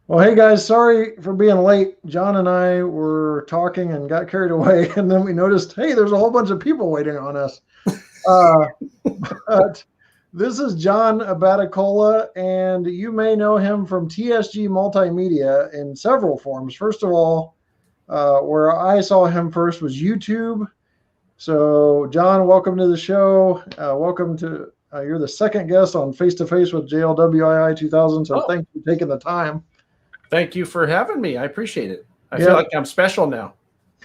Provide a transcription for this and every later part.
Well, hey guys, sorry for being late. John and I were talking and got carried away, and then we noticed, hey, there's a whole bunch of people waiting on us. Uh, but this is John Abaticola, and you may know him from TSG Multimedia in several forms. First of all, where I saw him first was YouTube. So, John, welcome to the show. Welcome to you're the second guest on Face to Face with JLWII 2000. So, Oh, thanks for taking the time. thank you for having me. I appreciate it. I feel Yeah. like I'm special now.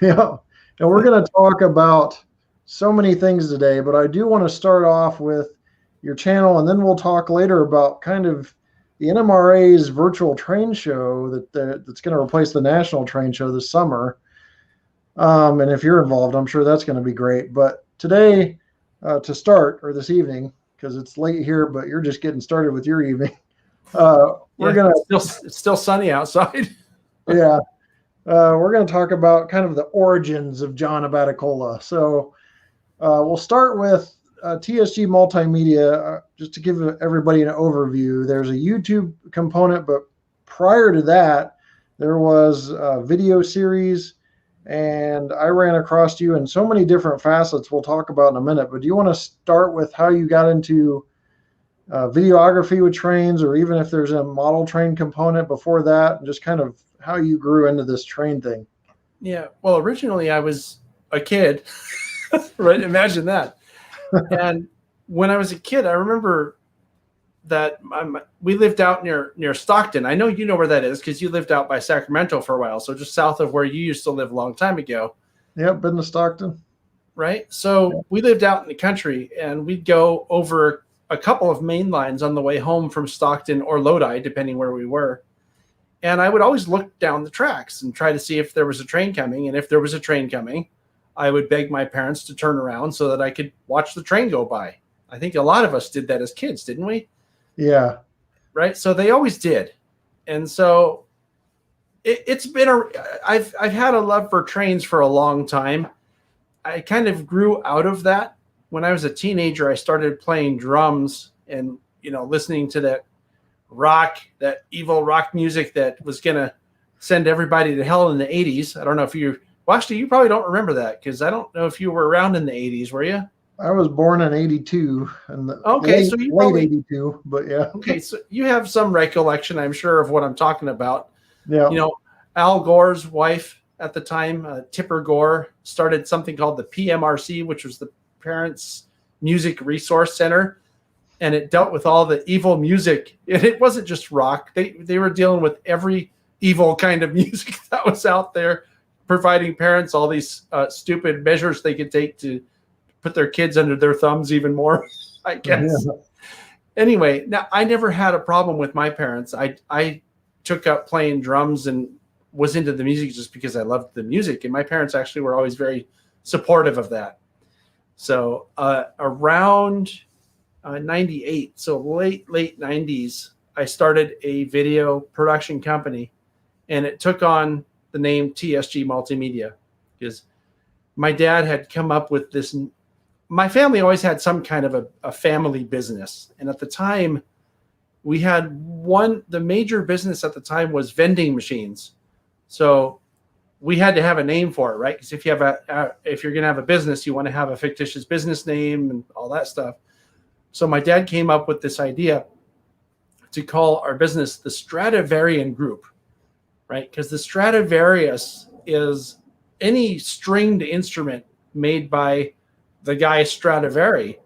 Yeah. And we're going to talk about so many things today, but I do want to start off with your channel, and then we'll talk later about kind of the NMRA's virtual train show that's going to replace the national train show this summer. And if you're involved, I'm sure that's going to be great. But today, to start, or this evening, because it's late here, but you're just getting started with your evening. We're going to it's still sunny outside. yeah. We're going to talk about kind of the origins of John Abaticola. So we'll start with TSG Multimedia, just to give everybody an overview. There's a YouTube component, but prior to that, there was a video series, and I ran across you in so many different facets we'll talk about in a minute. But do you want to start with how you got into videography with trains, or even if there's a model train component before that, and just kind of how you grew into this train thing? Yeah. Well, originally I was a kid, right? Imagine that. And when I was a kid, I remember that we lived out near Stockton. I know you know where that is because you lived out by Sacramento for a while. So just south of where you used to live a long time ago. Yep, been to Stockton. Right. So we lived out in the country, and we'd go over a couple of main lines on the way home from Stockton or Lodi, depending where we were. And I would always look down the tracks and try to see if there was a train coming. And if there was a train coming, I would beg my parents to turn around so that I could watch the train go by. I think a lot of us did that as kids, didn't we? Yeah. Right. So they always did. And so it's been I've had a love for trains for a long time. I kind of grew out of that. When I was a teenager, I started playing drums and, listening to that evil rock music that was going to send everybody to hell in the 80s. I don't know if you probably don't remember that, because I don't know if you were around in the 80s, were you? I was born in 82, and okay, so you probably, late 82, but yeah. Okay, so you have some recollection, I'm sure, of what I'm talking about. Yeah. Al Gore's wife at the time, Tipper Gore, started something called the PMRC, which was the Parents Music Resource Center. And it dealt with all the evil music. And it wasn't just rock. They were dealing with every evil kind of music that was out there, providing parents all these stupid measures they could take to put their kids under their thumbs even more, I guess. Yeah. Anyway, now I never had a problem with my parents. I took up playing drums and was into the music just because I loved the music. And my parents actually were always very supportive of that. So around 98, so late 90s, I started a video production company, and it took on the name TSG Multimedia because my dad had come up with this. My family always had some kind of a family business. And at the time we had the major business at the time was vending machines. So we had to have a name for it, right? Because if you're going to have a business, you want to have a fictitious business name and all that stuff. So my dad came up with this idea to call our business the Stradivarian Group, right? Because the Stradivarius is any stringed instrument made by the guy Stradivari.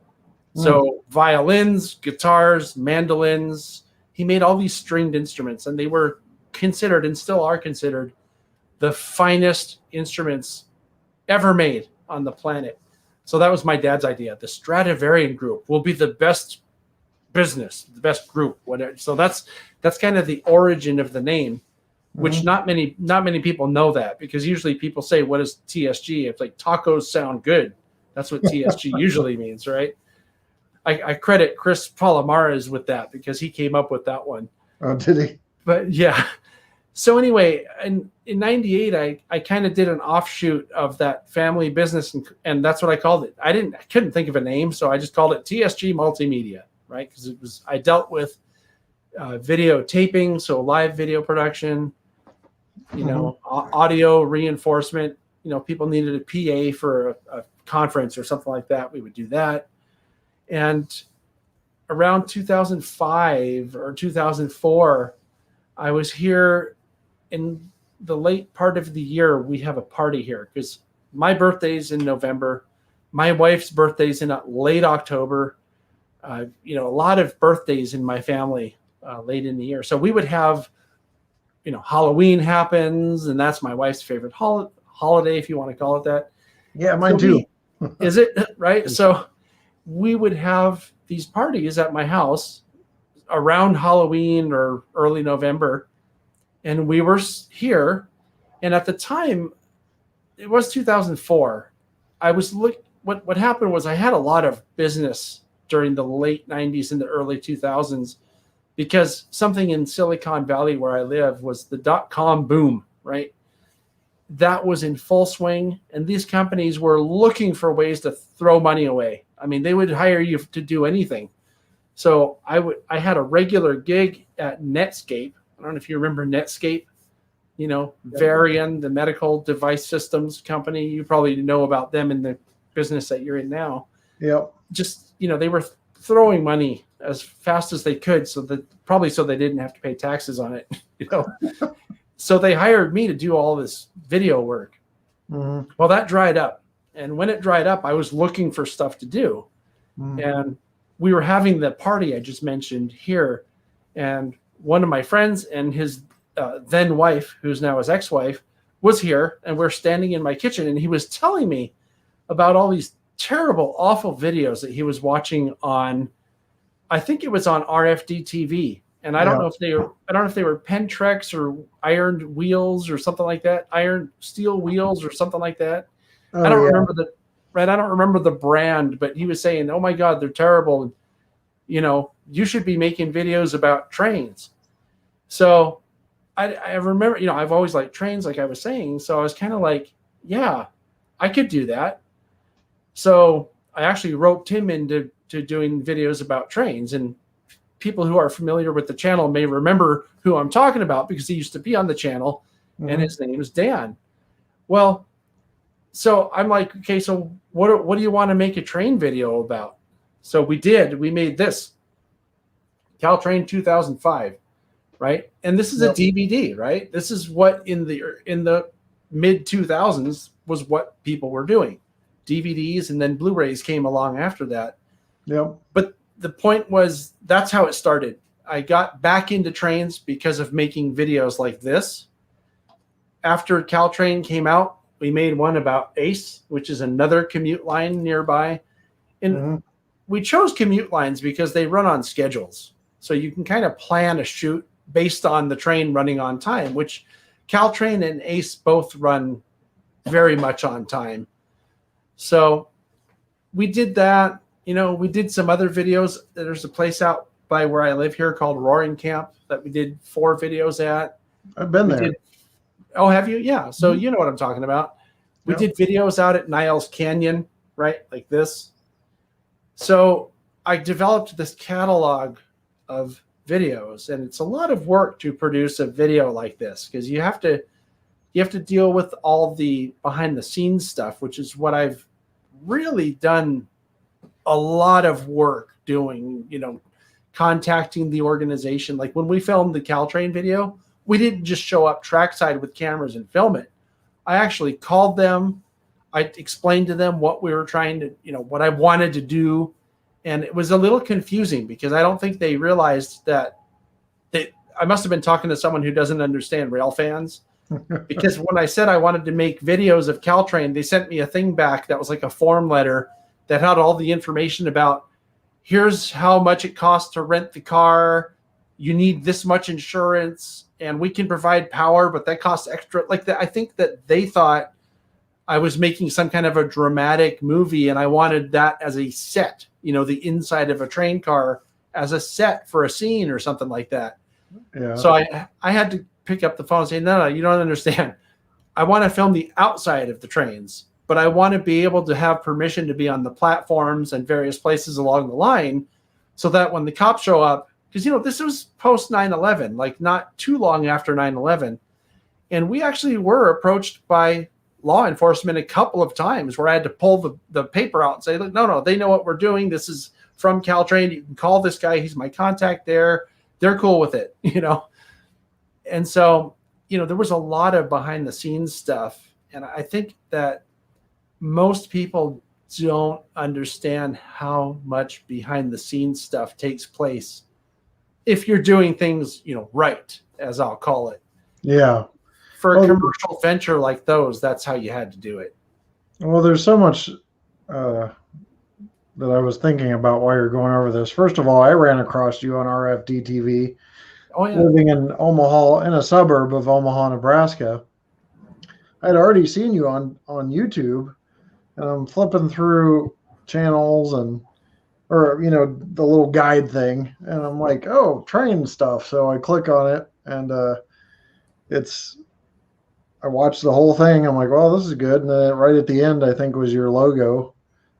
So violins, guitars, mandolins, he made all these stringed instruments, and they were considered, and still are considered, the finest instruments ever made on the planet. So that was my dad's idea. The Stradivarian Group will be the best business, the best group, whatever. So that's kind of the origin of the name, which not many people know that, because usually people say, what is TSG? It's like tacos sound good. That's what TSG usually means, right? I credit Chris Palomares with that because he came up with that one. Oh, did he? But yeah. So anyway, in 98, I kind of did an offshoot of that family business, and that's what I called it. I couldn't think of a name, so I just called it TSG Multimedia, right? Because I dealt with videotaping, so live video production, audio reinforcement. People needed a PA for a conference or something like that. We would do that. And around 2005 or 2004, I was here in the late part of the year. We have a party here because my birthday's in November. My wife's birthday's in late October. A lot of birthdays in my family late in the year. So we would have, Halloween happens, and that's my wife's favorite holiday, if you want to call it that. Yeah, mine too. Is it? Right? So we would have these parties at my house around Halloween or early November. And we were here. And at the time, it was 2004. What happened was I had a lot of business during the late 90s and the early 2000s because something in Silicon Valley where I live was the .com boom, right? That was in full swing, and these companies were looking for ways to throw money away. I mean, they would hire you to do anything. So I had a regular gig at Netscape. I don't know if you remember Netscape, Varian, the medical device systems company. You probably know about them in the business that you're in now. Yep. Just, they were throwing money as fast as they could so they didn't have to pay taxes on it, So they hired me to do all this video work. Mm-hmm. Well, that dried up. And when it dried up, I was looking for stuff to do. Mm-hmm. And we were having the party I just mentioned here. And one of my friends and his then wife, who's now his ex-wife, was here. And we're standing in my kitchen. And he was telling me about all these terrible, awful videos that he was watching on, I think it was on RFD TV. And I don't know if they were Pentrex or ironed wheels or something like that, iron steel wheels or something like that. I don't remember I don't remember the brand, but he was saying, "Oh my God, they're terrible. You should be making videos about trains." So I remember, I've always liked trains, like I was saying. So I was kind of like, yeah, I could do that. So I actually roped him into doing videos about trains. And people who are familiar with the channel may remember who I'm talking about because he used to be on the channel, and his name is Dan. Well, so I'm like, okay, so what do you want to make a train video about? So we made this Caltrain 2005, right? And this is a DVD, right? This is what in the mid 2000s was what people were doing. DVDs, and then Blu-rays came along after that. Yep. But the point was, that's how it started. I got back into trains because of making videos like this. After Caltrain came out, we made one about ACE, which is another commute line nearby. And we chose commute lines because they run on schedules. So you can kind of plan a shoot based on the train running on time, which Caltrain and ACE both run very much on time. So we did that. We did some other videos. There's a place out by where I live here called Roaring Camp that we did 4 videos at. I've been there. Oh, have you? Yeah. So you know what I'm talking about. We did videos out at Niles Canyon, right? Like this. So I developed this catalog of videos, and it's a lot of work to produce a video like this because you have to deal with all the behind the scenes stuff, which is what I've really done a lot of work doing, contacting the organization. Like when we filmed the Caltrain video, we didn't just show up trackside with cameras and film it. I actually called them. I explained to them what we were trying to, what I wanted to do. And it was a little confusing because I don't think they realized that I must have been talking to someone who doesn't understand rail fans. Because when I said I wanted to make videos of Caltrain, they sent me a thing back that was like a form letter that had all the information about, here's how much it costs to rent the car. You need this much insurance, and we can provide power, but that costs extra. Like that, I think that they thought I was making some kind of a dramatic movie, and I wanted that as a set, the inside of a train car as a set for a scene or something like that. Yeah. So I had to pick up the phone and say, no, you don't understand. I want to film the outside of the trains, but I want to be able to have permission to be on the platforms and various places along the line so that when the cops show up, because, you know, this was post 9/11, like not too long after 9/11. And we actually were approached by law enforcement a couple of times where I had to pull the paper out and say, look, no, they know what we're doing. This is from Caltrain. You can call this guy. He's my contact there. They're cool with it, you know? And so, you know, there was a lot of behind the scenes stuff. And I think that most people don't understand how much behind the scenes stuff takes place if you're doing things, you know, right, as I'll call it. Yeah. For a commercial venture like those, that's how you had to do it. Well, there's so much that I was thinking about while you're going over this. First of all, I ran across you on RFD TV, living in Omaha, in a suburb of Omaha, Nebraska. I'd already seen you on YouTube, and I'm flipping through channels or you know, the little guide thing, and I'm like, oh, train stuff. So I click on it, and I watched the whole thing. I'm like, well, this is good. And then right at the end, I think was your logo,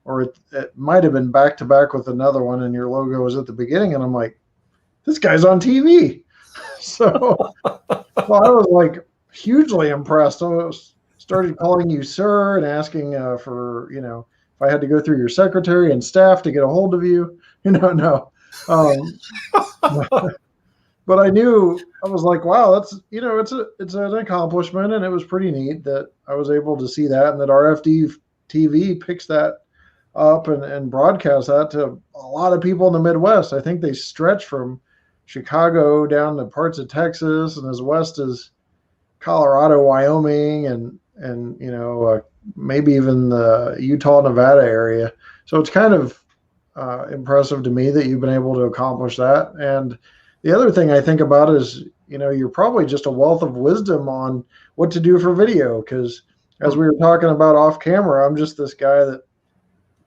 or it might have been back to back with another one, and your logo was at the beginning. And I'm like, this guy's on TV. So well, I was like hugely impressed. I started calling you sir and asking for, you know, if I had to go through your secretary and staff to get a hold of you. You know, no. But I knew, I was like, wow, that's, you know, it's an accomplishment, and it was pretty neat that I was able to see that, and that RFD TV picks that up and broadcasts that to a lot of people in the Midwest. I think they stretch from Chicago down to parts of Texas and as west as Colorado, Wyoming, and you know, maybe even the Utah, Nevada area. So it's kind of impressive to me that you've been able to accomplish that. And the other thing I think about is, you know, you're probably just a wealth of wisdom on what to do for video, because as we were talking about off camera, I'm just this guy that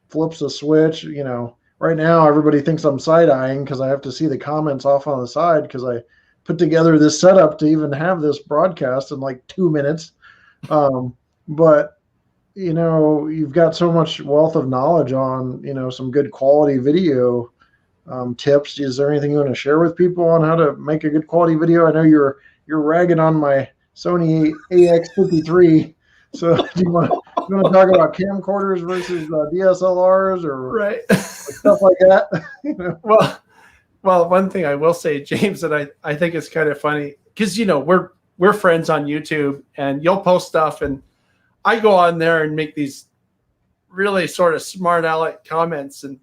flips a switch. You know, right now everybody thinks I'm side-eyeing because I have to see the comments off on the side, because I put together this setup to even have this broadcast in like 2 minutes. But, you know, you've got so much wealth of knowledge on, you know, some good quality video tips. Is there anything you want to share with people on how to make a good quality video? I know you're ragging on my Sony AX53. So do you want to talk about camcorders versus DSLRs or stuff like that? You know? Well, one thing I will say, James, that I think is kind of funny, because, you know, we're friends on YouTube, and you'll post stuff, and I go on there and make these really sort of smart aleck comments, and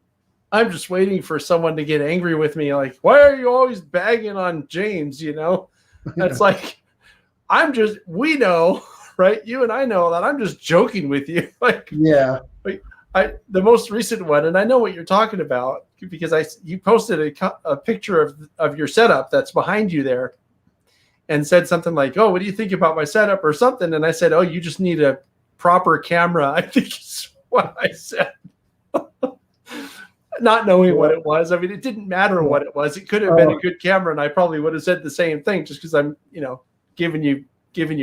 I'm just waiting for someone to get angry with me, like, why are you always bagging on James? You know, it's like, we know, right? You and I know that I'm just joking with you. Like, yeah, the most recent one, and I know what you're talking about, because you posted a picture of your setup that's behind you there, and said something like, oh, what do you think about my setup or something? And I said, oh, you just need a proper camera, I think is what I said. Not knowing what it was. I mean, it didn't matter what it was. It could have been a good camera, and I probably would have said the same thing, just because I'm, you know, giving you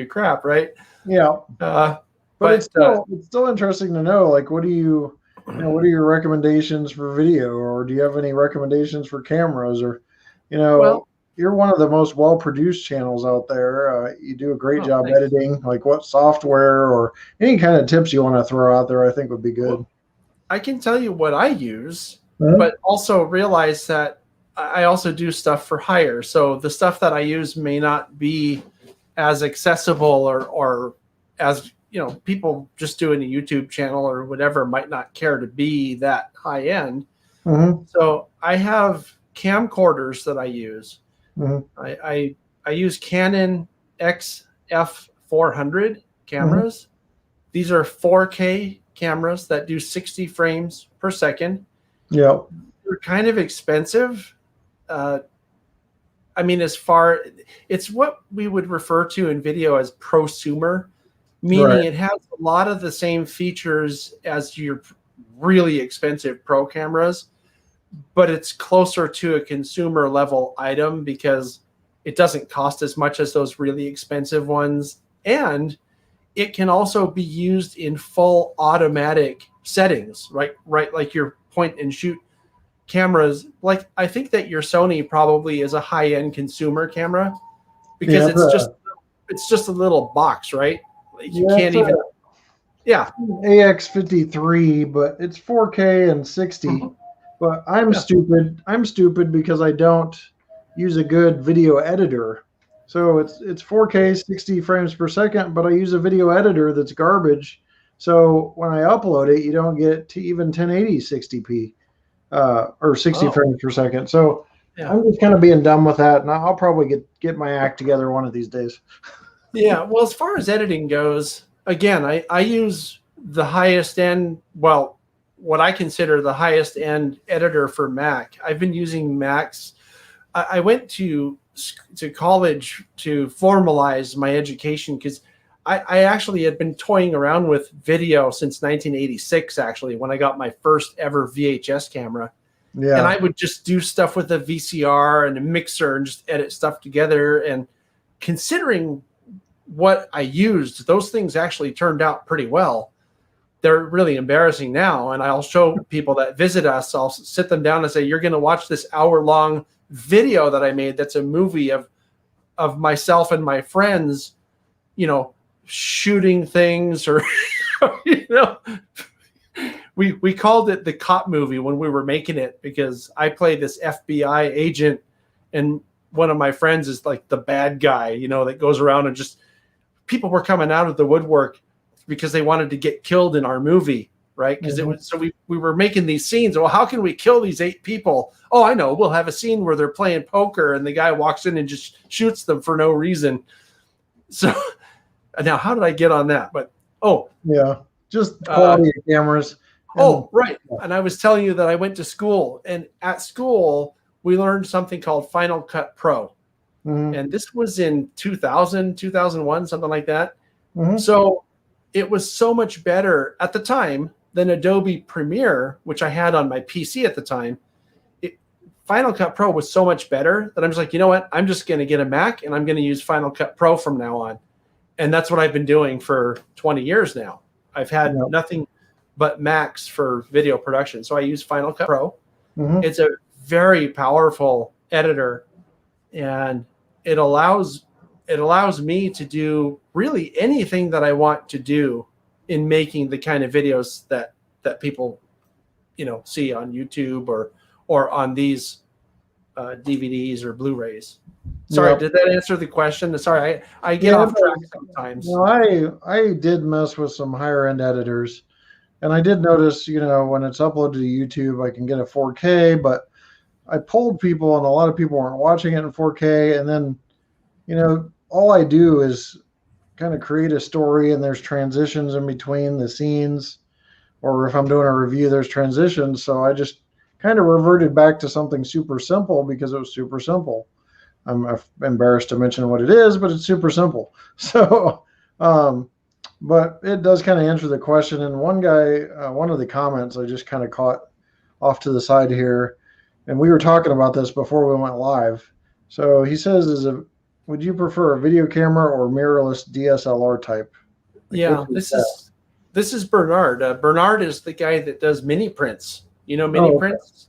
crap, right? Yeah. But it's still interesting to know, like, what are your recommendations for video, or do you have any recommendations for cameras, or, you know, well, you're one of the most well-produced channels out there. You do a great job editing. Like, what software or any kind of tips you want to throw out there, I think would be good. Well, I can tell you what I use, but also realize that I also do stuff for hire. So the stuff that I use may not be as accessible or as, you know, people just doing a YouTube channel or whatever might not care to be that high end. So I have camcorders that I use. I use Canon XF400 cameras. These are 4K cameras that do 60 frames per second. Yeah, they're kind of expensive. I mean, it's what we would refer to in video as prosumer, meaning it has a lot of the same features as your really expensive pro cameras, but it's closer to a consumer level item because it doesn't cost as much as those really expensive ones. And it can also be used in full automatic settings, right? Like your point and shoot cameras, like I think that your Sony probably is a high-end consumer camera because Yeah, it's just a little box, right? Like you yeah, can't even. Yeah. AX53, but it's 4K and 60. Mhm. But I'm Yeah. stupid. I'm stupid because I don't use a good video editor. So it's 4K 60 frames per second, but I use a video editor that's garbage. So when I upload it, you don't get to even 1080 60p or 60 Oh, frames per second. So yeah. I'm just kind of being dumb with that, and I'll probably get my act together one of these days. Yeah. Well, as far as editing goes, again, I use the highest end, well, what I consider the highest end editor for Mac. I've been using Macs. I went to college to formalize my education because I actually had been toying around with video since 1986, actually, when I got my first ever VHS camera. And Yeah. I would just do stuff with a VCR and a mixer and just edit stuff together. And considering what I used, those things actually turned out pretty well. They're really embarrassing now. And I'll show people that visit us, I'll sit them down and say, you're going to watch this hour-long video that I made that's a movie of myself and my friends, shooting things or, we called it the cop movie when we were making it because I play this FBI agent and one of my friends is like the bad guy, that goes around and just people were coming out of the woodwork because they wanted to get killed in our movie, right? Because it was so we were making these scenes. Well, how can we kill these 8 people? Oh, I know. We'll have a scene where they're playing poker and the guy walks in and just shoots them for no reason. So now, how did I get on that? But Yeah, just quality of cameras. Right. And I was telling you that I went to school, and at school we learned something called Final Cut Pro. Mm-hmm. And this was in 2000, 2001, something like that. Mm-hmm. So it was so much better at the time than Adobe Premiere, which I had on my PC at the time. Final Cut Pro was so much better that I'm just like, you know what? I'm just going to get a Mac and I'm going to use Final Cut Pro from now on. And that's what I've been doing for 20 years now. I've had nothing but Macs for video production. So I use Final Cut Pro. Mm-hmm. It's a very powerful editor, and it allows me to do really anything that I want to do in making the kind of videos that people, see on YouTube or on these DVDs or Blu-rays. Sorry, did that answer the question? Sorry, I get off track sometimes. No, I did mess with some higher end editors, and I did notice, when it's uploaded to YouTube, I can get a 4K, but I polled people, and a lot of people weren't watching it in 4K. And then, all I do is kind of create a story, and there's transitions in between the scenes, or if I'm doing a review, there's transitions. So I just kind of reverted back to something super simple because it was super simple. I'm embarrassed to mention what it is, but it's super simple. So, but it does kind of answer the question. And one guy, one of the comments I just kind of caught off to the side here, and we were talking about this before we went live. So he says, would you prefer a video camera or mirrorless DSLR type? Yeah, this is Bernard. Bernard is the guy that does mini prints. Mini prints?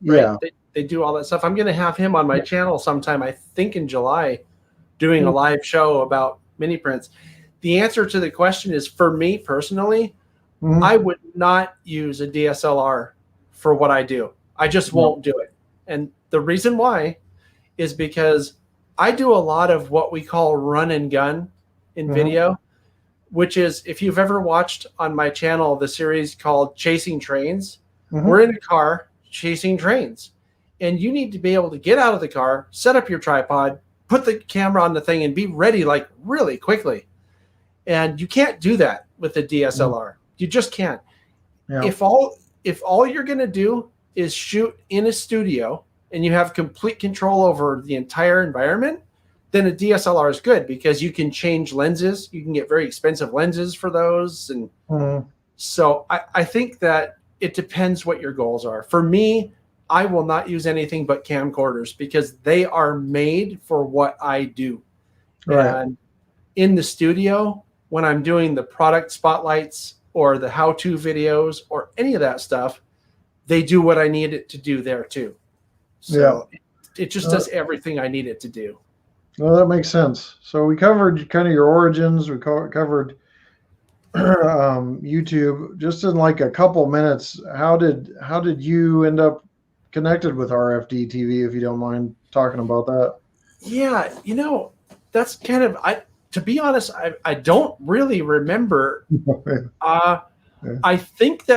Right? Yeah. They do all that stuff. I'm going to have him on my channel sometime, I think in July, doing a live show about mini prints. The answer to the question is, for me personally, I would not use a DSLR for what I do. I just won't do it. And the reason why is because I do a lot of what we call run and gun in video, which is, if you've ever watched on my channel the series called Chasing Trains, we're in a car chasing trains. And you need to be able to get out of the car, set up your tripod, put the camera on the thing, and be ready like really quickly. And you can't do that with a DSLR. You just can't. Yeah. If all you're going to do is shoot in a studio and you have complete control over the entire environment, then a DSLR is good because you can change lenses. You can get very expensive lenses for those. And so I think that it depends what your goals are. For me, I will not use anything but camcorders because they are made for what I do. Right. And in the studio, when I'm doing the product spotlights or the how-to videos or any of that stuff, they do what I need it to do there too. So it just does everything I need it to do. Well, that makes sense. So we covered kind of your origins. We covered YouTube. Just in like a couple minutes, how did you end up connected with RFD TV? If you don't mind talking about that. Yeah, that's kind of to be honest, I don't really remember. I think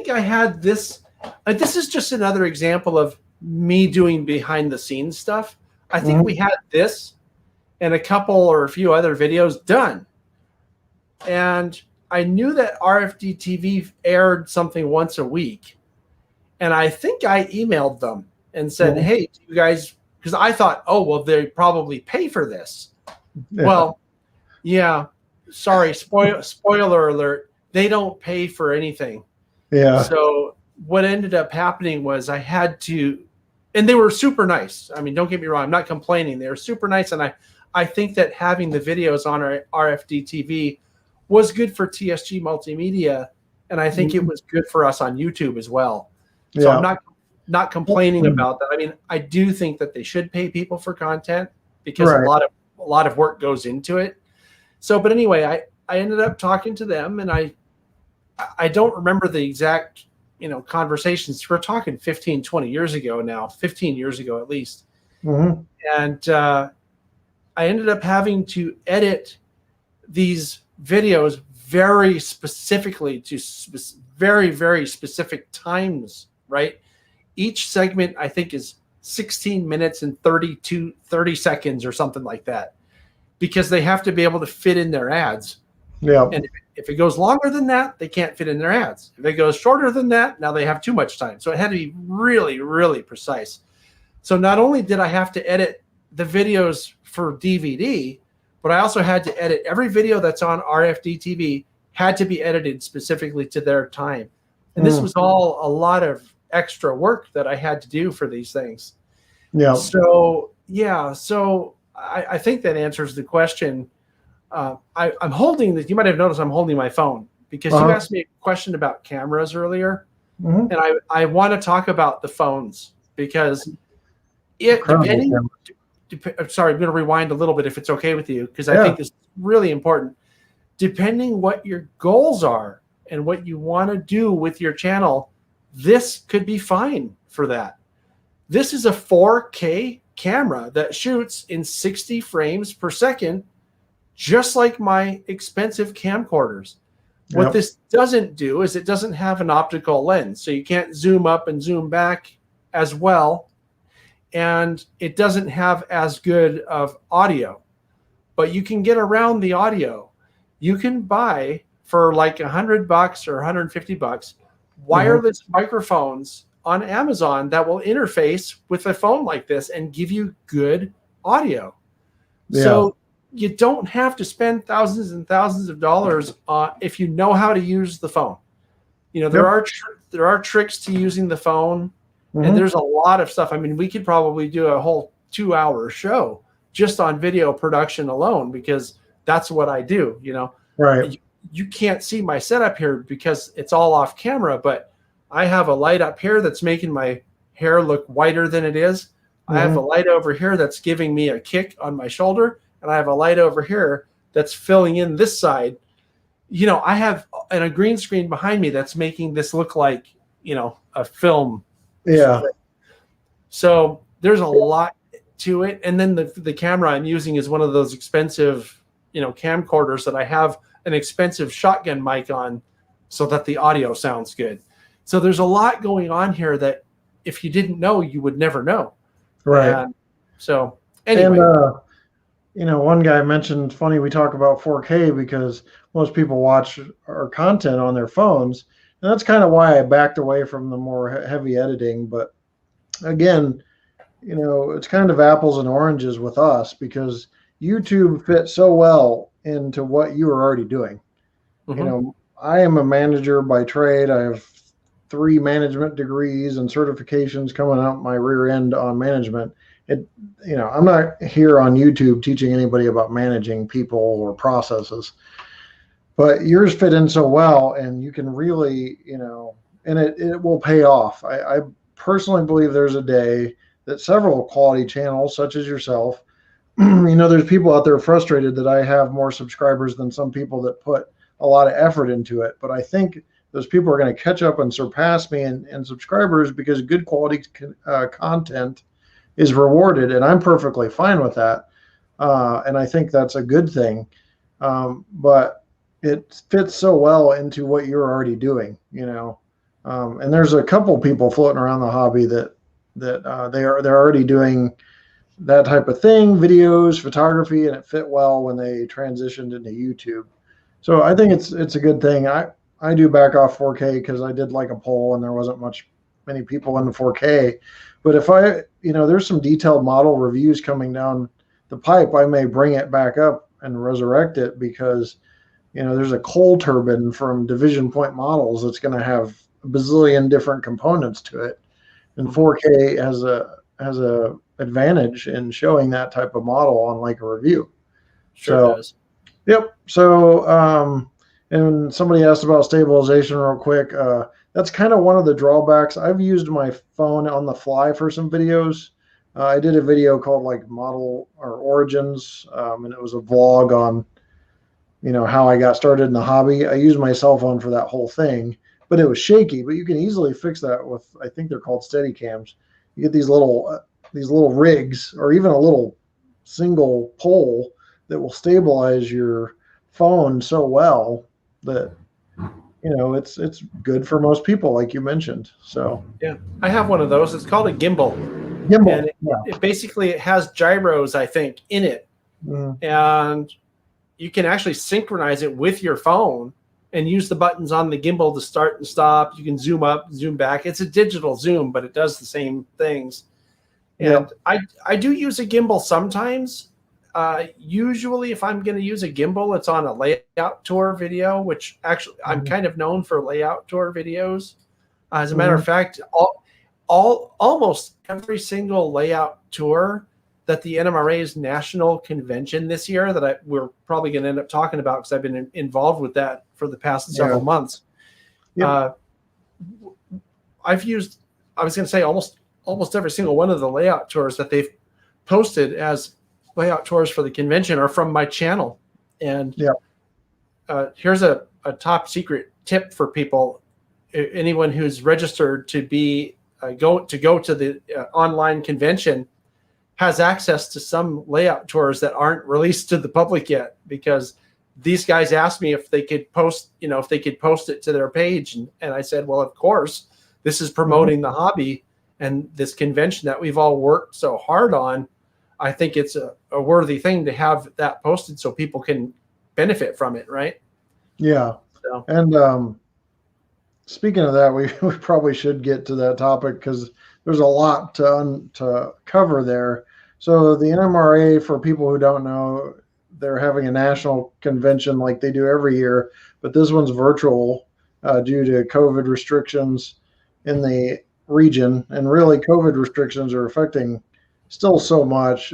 I had this. This is just another example of me doing behind the scenes stuff. I think we had this and a couple or a few other videos done. And I knew that RFD TV aired something once a week. And I think I emailed them and said, hey, do you guys, because I thought, oh, well, they probably pay for this. Yeah. Well, yeah, sorry, spoiler alert, they don't pay for anything. Yeah. So what ended up happening was I had to, and they were super nice. I mean, don't get me wrong, I'm not complaining. They were super nice. And I think that having the videos on our RFD TV was good for TSG Multimedia. And I think it was good for us on YouTube as well. So I'm not complaining about that. I mean, I do think that they should pay people for content because a lot of work goes into it. So, but anyway, I ended up talking to them, and I don't remember the exact, conversations. We're talking 15, 20 years ago now, 15 years ago at least. And I ended up having to edit these videos very specifically to very, very specific times, right? Each segment, I think, is 16 minutes and 30 seconds or something like that, because they have to be able to fit in their ads. Yeah. And if it goes longer than that, they can't fit in their ads. If it goes shorter than that, now they have too much time. So it had to be really, really precise. So not only did I have to edit the videos for DVD, but I also had to edit every video that's on RFD TV had to be edited specifically to their time. And this was all a lot of extra work that I had to do for these things. Yeah. So, yeah. So I think that answers the question. I'm holding this. You might have noticed I'm holding my phone because you asked me a question about cameras earlier. And I want to talk about the phones because sorry, I'm going to rewind a little bit if it's okay with you, because I think this is really important. Depending what your goals are and what you want to do with your channel, this could be fine for that. This is a 4K camera that shoots in 60 frames per second, just like my expensive camcorders. What this doesn't do is it doesn't have an optical lens, so you can't zoom up and zoom back as well, and it doesn't have as good of audio, but you can get around the audio. You can buy for like $100 or $150 wireless microphones on Amazon that will interface with a phone like this and give you good audio. So you don't have to spend thousands and thousands of dollars if you know how to use the phone. There are tricks to using the phone, and there's a lot of stuff. I mean, we could probably do a whole 2-hour show just on video production alone, because that's what I do. Right. You can't see my setup here because it's all off camera, but I have a light up here that's making my hair look whiter than it is. I have a light over here that's giving me a kick on my shoulder, and I have a light over here that's filling in this side. I have a green screen behind me that's making this look like, a film. Yeah. So there's a lot to it. And then the camera I'm using is one of those expensive, camcorders that I have an expensive shotgun mic on so that the audio sounds good. So there's a lot going on here that if you didn't know, you would never know. Right. So anyway. And, one guy mentioned, funny, we talk about 4K because most people watch our content on their phones. And that's kind of why I backed away from the more heavy editing. But again, it's kind of apples and oranges with us because YouTube fits so well into what you are already doing. I am a manager by trade. I have 3 management degrees and certifications coming out my rear end on management. I'm not here on YouTube teaching anybody about managing people or processes, but yours fit in so well, and you can really, and it will pay off. I personally believe there's a day that several quality channels, such as yourself, there's people out there frustrated that I have more subscribers than some people that put a lot of effort into it. But I think those people are going to catch up and surpass me in subscribers because good quality content is rewarded, and I'm perfectly fine with that. And I think that's a good thing. But it fits so well into what you're already doing, and there's a couple people floating around the hobby that they're already doing that type of thing, videos, photography, and it fit well when they transitioned into YouTube. So I think it's a good thing. I do back off 4K because I did like a poll and there wasn't many people in the 4K. But if there's some detailed model reviews coming down the pipe, I may bring it back up and resurrect it because there's a coal turbine from Division Point Models that's going to have a bazillion different components to it, and 4K has a advantage in showing that type of model on like a review. Sure does. Yep. So and somebody asked about stabilization real quick. That's kind of one of the drawbacks. I've used my phone on the fly for some videos. I did a video called like Model or Origins, and it was a vlog on how I got started in the hobby. I used my cell phone for that whole thing, but it was shaky. But you can easily fix that with, I think they're called steady cams. You get these little rigs, or even a little single pole that will stabilize your phone so well that it's good for most people, like you mentioned. So yeah, I have one of those. It's called a gimbal. And it basically has gyros, I think, in it, and you can actually synchronize it with your phone and use the buttons on the gimbal to start and stop. You can zoom up, zoom back. It's a digital zoom, but it does the same things. And I do use a gimbal sometimes. Usually if I'm going to use a gimbal, it's on a layout tour video, which actually I'm kind of known for layout tour videos. As a matter of fact, almost every single layout tour that the NMRA's national convention this year that we're probably going to end up talking about because I've been involved with that for the past several months. I've used, I was going to say almost every single one of the layout tours that they've posted as layout tours for the convention are from my channel. And here's a top secret tip for people. Anyone who's registered to be go to the online convention has access to some layout tours that aren't released to the public yet, because these guys asked me if they could post, it to their page. And I said, well, of course, this is promoting the hobby and this convention that we've all worked so hard on. I think it's a worthy thing to have that posted so people can benefit from it. Right. Yeah. So. And speaking of that, we probably should get to that topic because there's a lot to cover there. So the NMRA, for people who don't know, they're having a national convention like they do every year, but this one's virtual due to COVID restrictions in the region. And really, COVID restrictions are affecting still so much,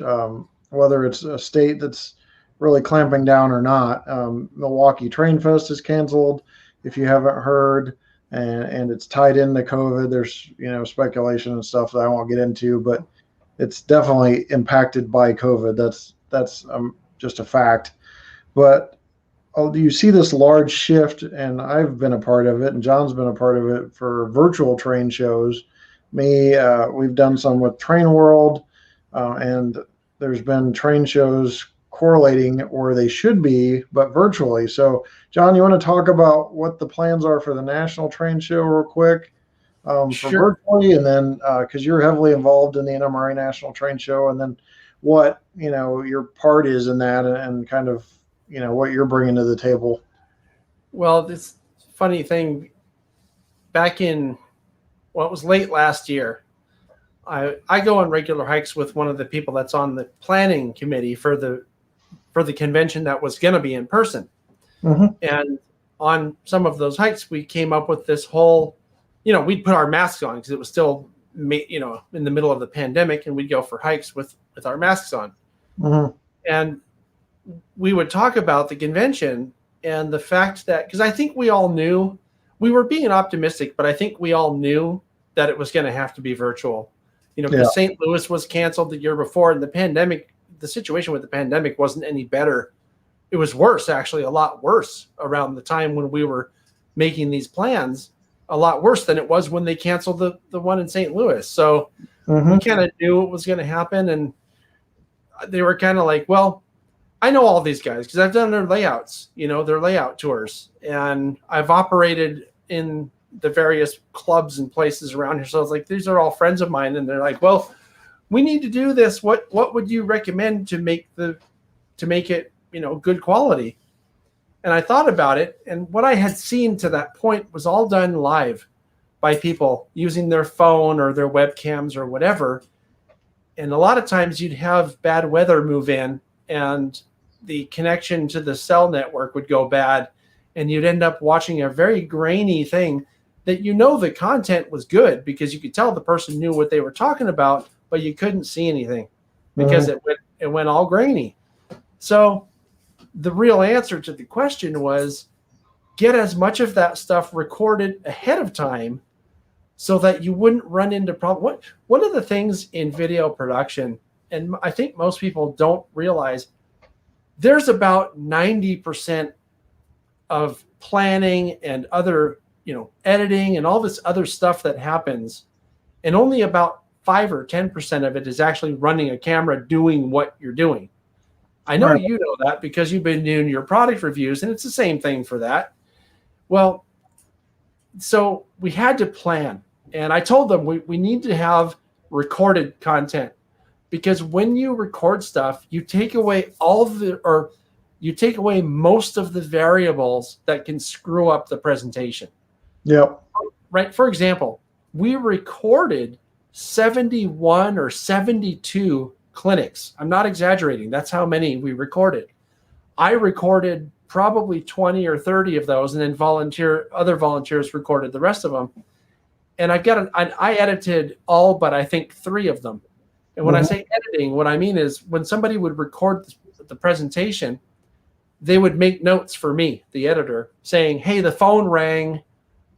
whether it's a state that's really clamping down or not. Milwaukee Train Fest is canceled, if you haven't heard, and it's tied into COVID. There's speculation and stuff that I won't get into, but it's definitely impacted by COVID. That's just a fact. But you see this large shift, and I've been a part of it, and John's been a part of it for virtual train shows. We've done some with Train World, and there's been train shows correlating where they should be, but virtually. So, John, you want to talk about what the plans are for the National Train Show real quick? For virtually, and then because you're heavily involved in the NMRA National Train Show, and then what your part is in that, and kind of what you're bringing to the table. Well, this funny thing, back in it was late last year, I go on regular hikes with one of the people that's on the planning committee for the convention that was going to be in person, and on some of those hikes we came up with this whole. We'd put our masks on because it was still, in the middle of the pandemic, and we'd go for hikes with our masks on. And we would talk about the convention and the fact that, because I think we all knew we were being optimistic, but I think we all knew that it was going to have to be virtual. You know, Yeah. because St. Louis was canceled the year before, and the situation with the pandemic wasn't any better. It was worse, actually, a lot worse around the time when we were making these plans, a lot worse than it was when they canceled the one in St. Louis. So we kind of knew what was going to happen, and they were kind of like, well, I know all these guys because I've done their layouts, their layout tours, and I've operated in the various clubs and places around here. So I was like, these are all friends of mine. And they're like, well, we need to do this. What would you recommend to make it, good quality? And I thought about it. And what I had seen to that point was all done live by people using their phone or their webcams or whatever. And a lot of times you'd have bad weather move in and the connection to the cell network would go bad. And you'd end up watching a very grainy thing that the content was good because you could tell the person knew what they were talking about, but you couldn't see anything because it went all grainy. So the real answer to the question was get as much of that stuff recorded ahead of time so that you wouldn't run into problems. One of the things in video production, and I think most people don't realize, there's about 90% of planning and other, editing and all this other stuff that happens. And only about 5 or 10% of it is actually running a camera doing what you're doing. I know you know that because you've been doing your product reviews, and it's the same thing for that. Well, so we had to plan. And I told them we need to have recorded content because when you record stuff, you take away you take away most of the variables that can screw up the presentation. Yep. Right. For example, we recorded 71 or 72 clinics. I'm not exaggerating. That's how many we recorded. I recorded probably 20 or 30 of those, and then other volunteers recorded the rest of them. And I edited all but I think 3 of them. And when I say editing, what I mean is when somebody would record the presentation, they would make notes for me, the editor, saying, hey, the phone rang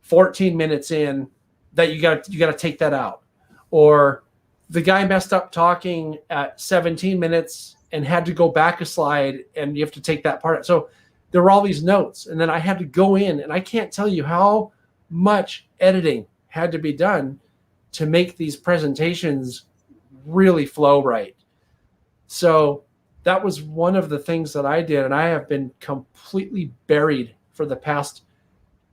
14 minutes in, that you got to take that out. Or the guy messed up talking at 17 minutes and had to go back a slide and you have to take that part out. So there were all these notes, and then I had to go in, and I can't tell you how much editing had to be done to make these presentations really flow right. So that was one of the things that I did, and I have been completely buried for the past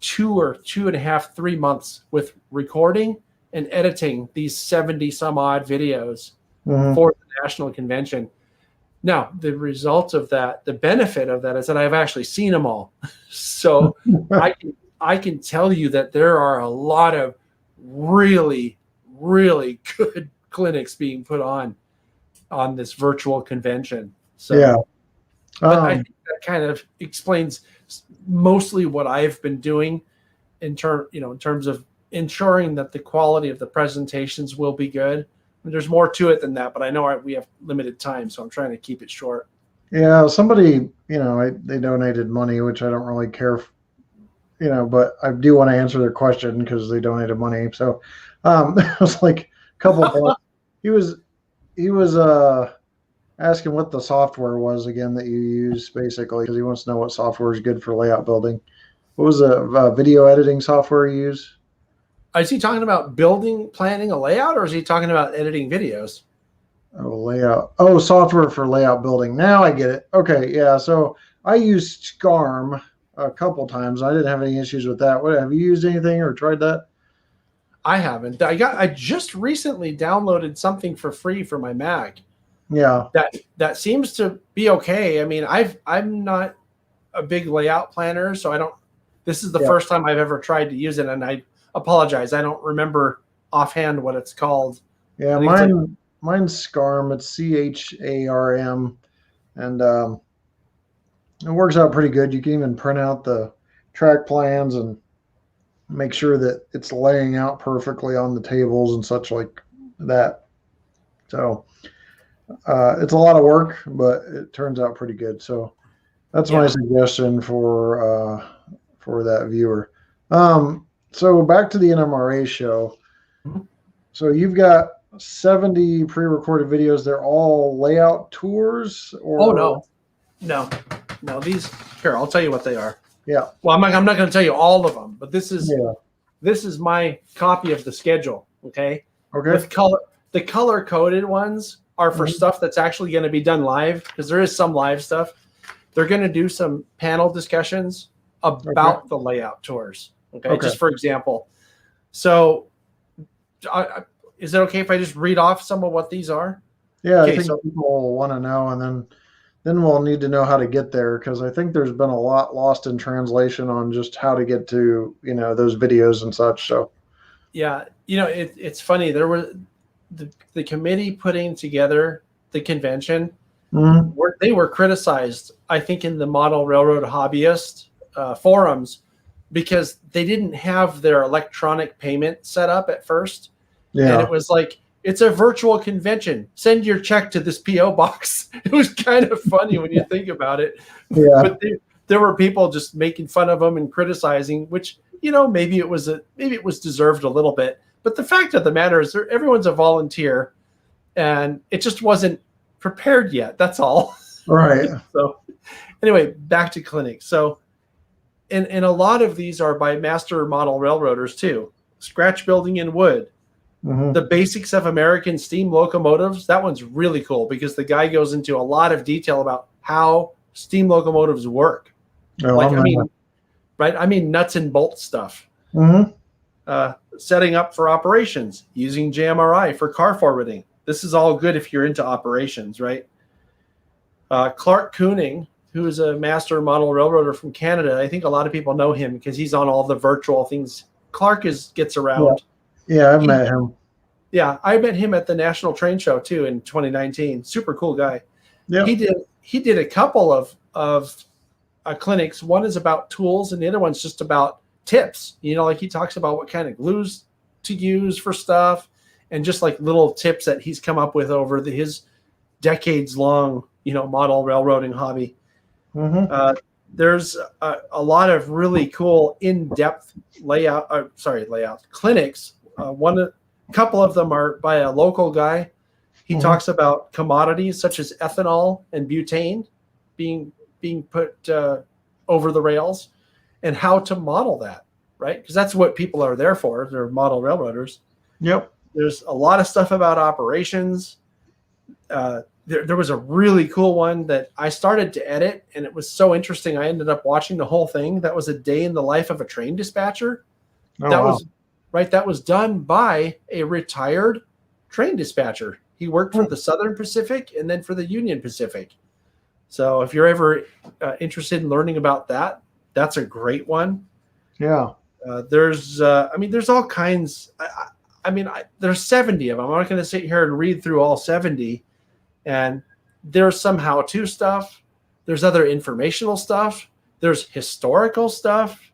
2 or 2.5, 3 months with recording and editing these 70 some odd videos for the national convention. Now, the result of that, the benefit of that is that I've actually seen them all. So I can tell you that there are a lot of really, really good clinics being put on this virtual convention. So, yeah. But I think that kind of explains mostly what I've been doing in terms of ensuring that the quality of the presentations will be good. I mean, there's more to it than that, but I know we have limited time, so I'm trying to keep it short. Yeah, somebody, they donated money, which I don't really care, but I do want to answer their question because they donated money. So it was like a couple bucks. He was asking what the software was again that you use, basically, because he wants to know what software is good for layout building. What was the video editing software you use? Is he talking about planning a layout, or is he talking about editing videos? Oh, layout. Oh, software for layout building. Now I get it. Okay, yeah. So I used SCARM a couple times. I didn't have any issues with that. What, have you used anything or tried that? I haven't. I just recently downloaded something for free for my Mac. Yeah. That seems to be okay. I mean, I'm not a big layout planner, so this is the first time I've ever tried to use it, and I apologize. I don't remember offhand what it's called. Yeah, mine's SCARM. It's CHARM, and it works out pretty good. You can even print out the track plans and make sure that it's laying out perfectly on the tables and such like that. So it's a lot of work, but it turns out pretty good. So that's my suggestion for that viewer. So back to the NMRA show. Mhm. So you've got 70 pre-recorded videos. They're all layout tours, Oh or no. These here, I'll tell you what they are. yeah, Well, I'm not going to tell you all of them, but this yeah, is my copy of the schedule. Okay, okay, with color, the color coded ones are for Mhm. stuff that's actually going to be done live, because there is some live stuff. They're going to do some panel discussions okay, about the layout tours. Okay, okay. just for example. So, is it okay if I just read off some of what these are? Yeah, I Okay, think so people will want to know, and then we'll need to know how to get there, because I think there's been a lot lost in translation on just how to get to those videos and such. So yeah, it's funny. There were the committee putting together the convention. mhm. They were criticized, I think, in the model railroad hobbyist forums, because they didn't have their electronic payment set up at first. And Yeah, it was like, it's a virtual convention. Send your check to this PO box. It was kind of funny when you think about it. yeah, But there were people just making fun of them and criticizing, which, maybe it was deserved a little bit. But the fact of the matter is, everyone's a volunteer, and it just wasn't prepared yet. That's all. right. So anyway, back to clinics. So, and a lot of these are by master model railroaders too. Scratch building in wood, Hmm. the basics of American steam locomotives. That one's really cool, because the guy goes into a lot of detail about how steam locomotives work. Oh, Like, I'm in. right? I mean, nuts and bolts stuff. Hmm. Setting up for operations using JMRI for car forwarding. This is all good if you're into operations, right? Clark Kooning, who is a master model railroader from Canada. I think a lot of people know him because he's on all the virtual things. Clark gets Yeah, around. yeah, I've He, met him. yeah, I met him at the National Train Show too in 2019. Super cool guy. Yep. He did a couple of clinics. One is about tools, and the other one's just about tips. Like he talks about what kind of glues to use for stuff, and just like little tips that he's come up with over his decades long, model railroading hobby. Hmm. There's a lot of really cool in-depth layout clinics. A couple of them are by a local guy. He Hmm. talks about commodities such as ethanol and butane being put over the rails, and how to model that, right? Because that's what people are there for. They're model railroaders. Yep. There's a lot of stuff about operations. There was a really cool one that I started to edit, and it was so interesting. I ended up watching the whole thing. That was a day in the life of a train dispatcher. Oh, That wow. was right. That was done by a retired train dispatcher. He worked for the Southern Pacific and then for the Union Pacific. So if you're ever interested in learning about that, that's a great one. Yeah. There's all kinds. There's 70 of them. I'm not going to sit here and read through all 70. And there's some how-to stuff. There's other informational stuff. There's historical stuff.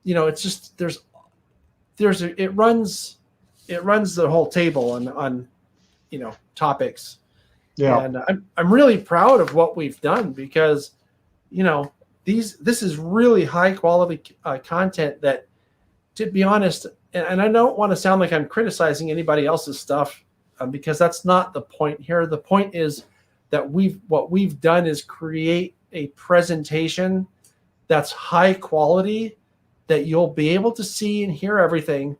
It's just it runs the whole table on topics. Yeah. And I'm really proud of what we've done, because this is really high quality content that, to be honest, and I don't want to sound like I'm criticizing anybody else's stuff, because that's not the point here. The point is that what we've done is create a presentation that's high quality, that you'll be able to see and hear everything.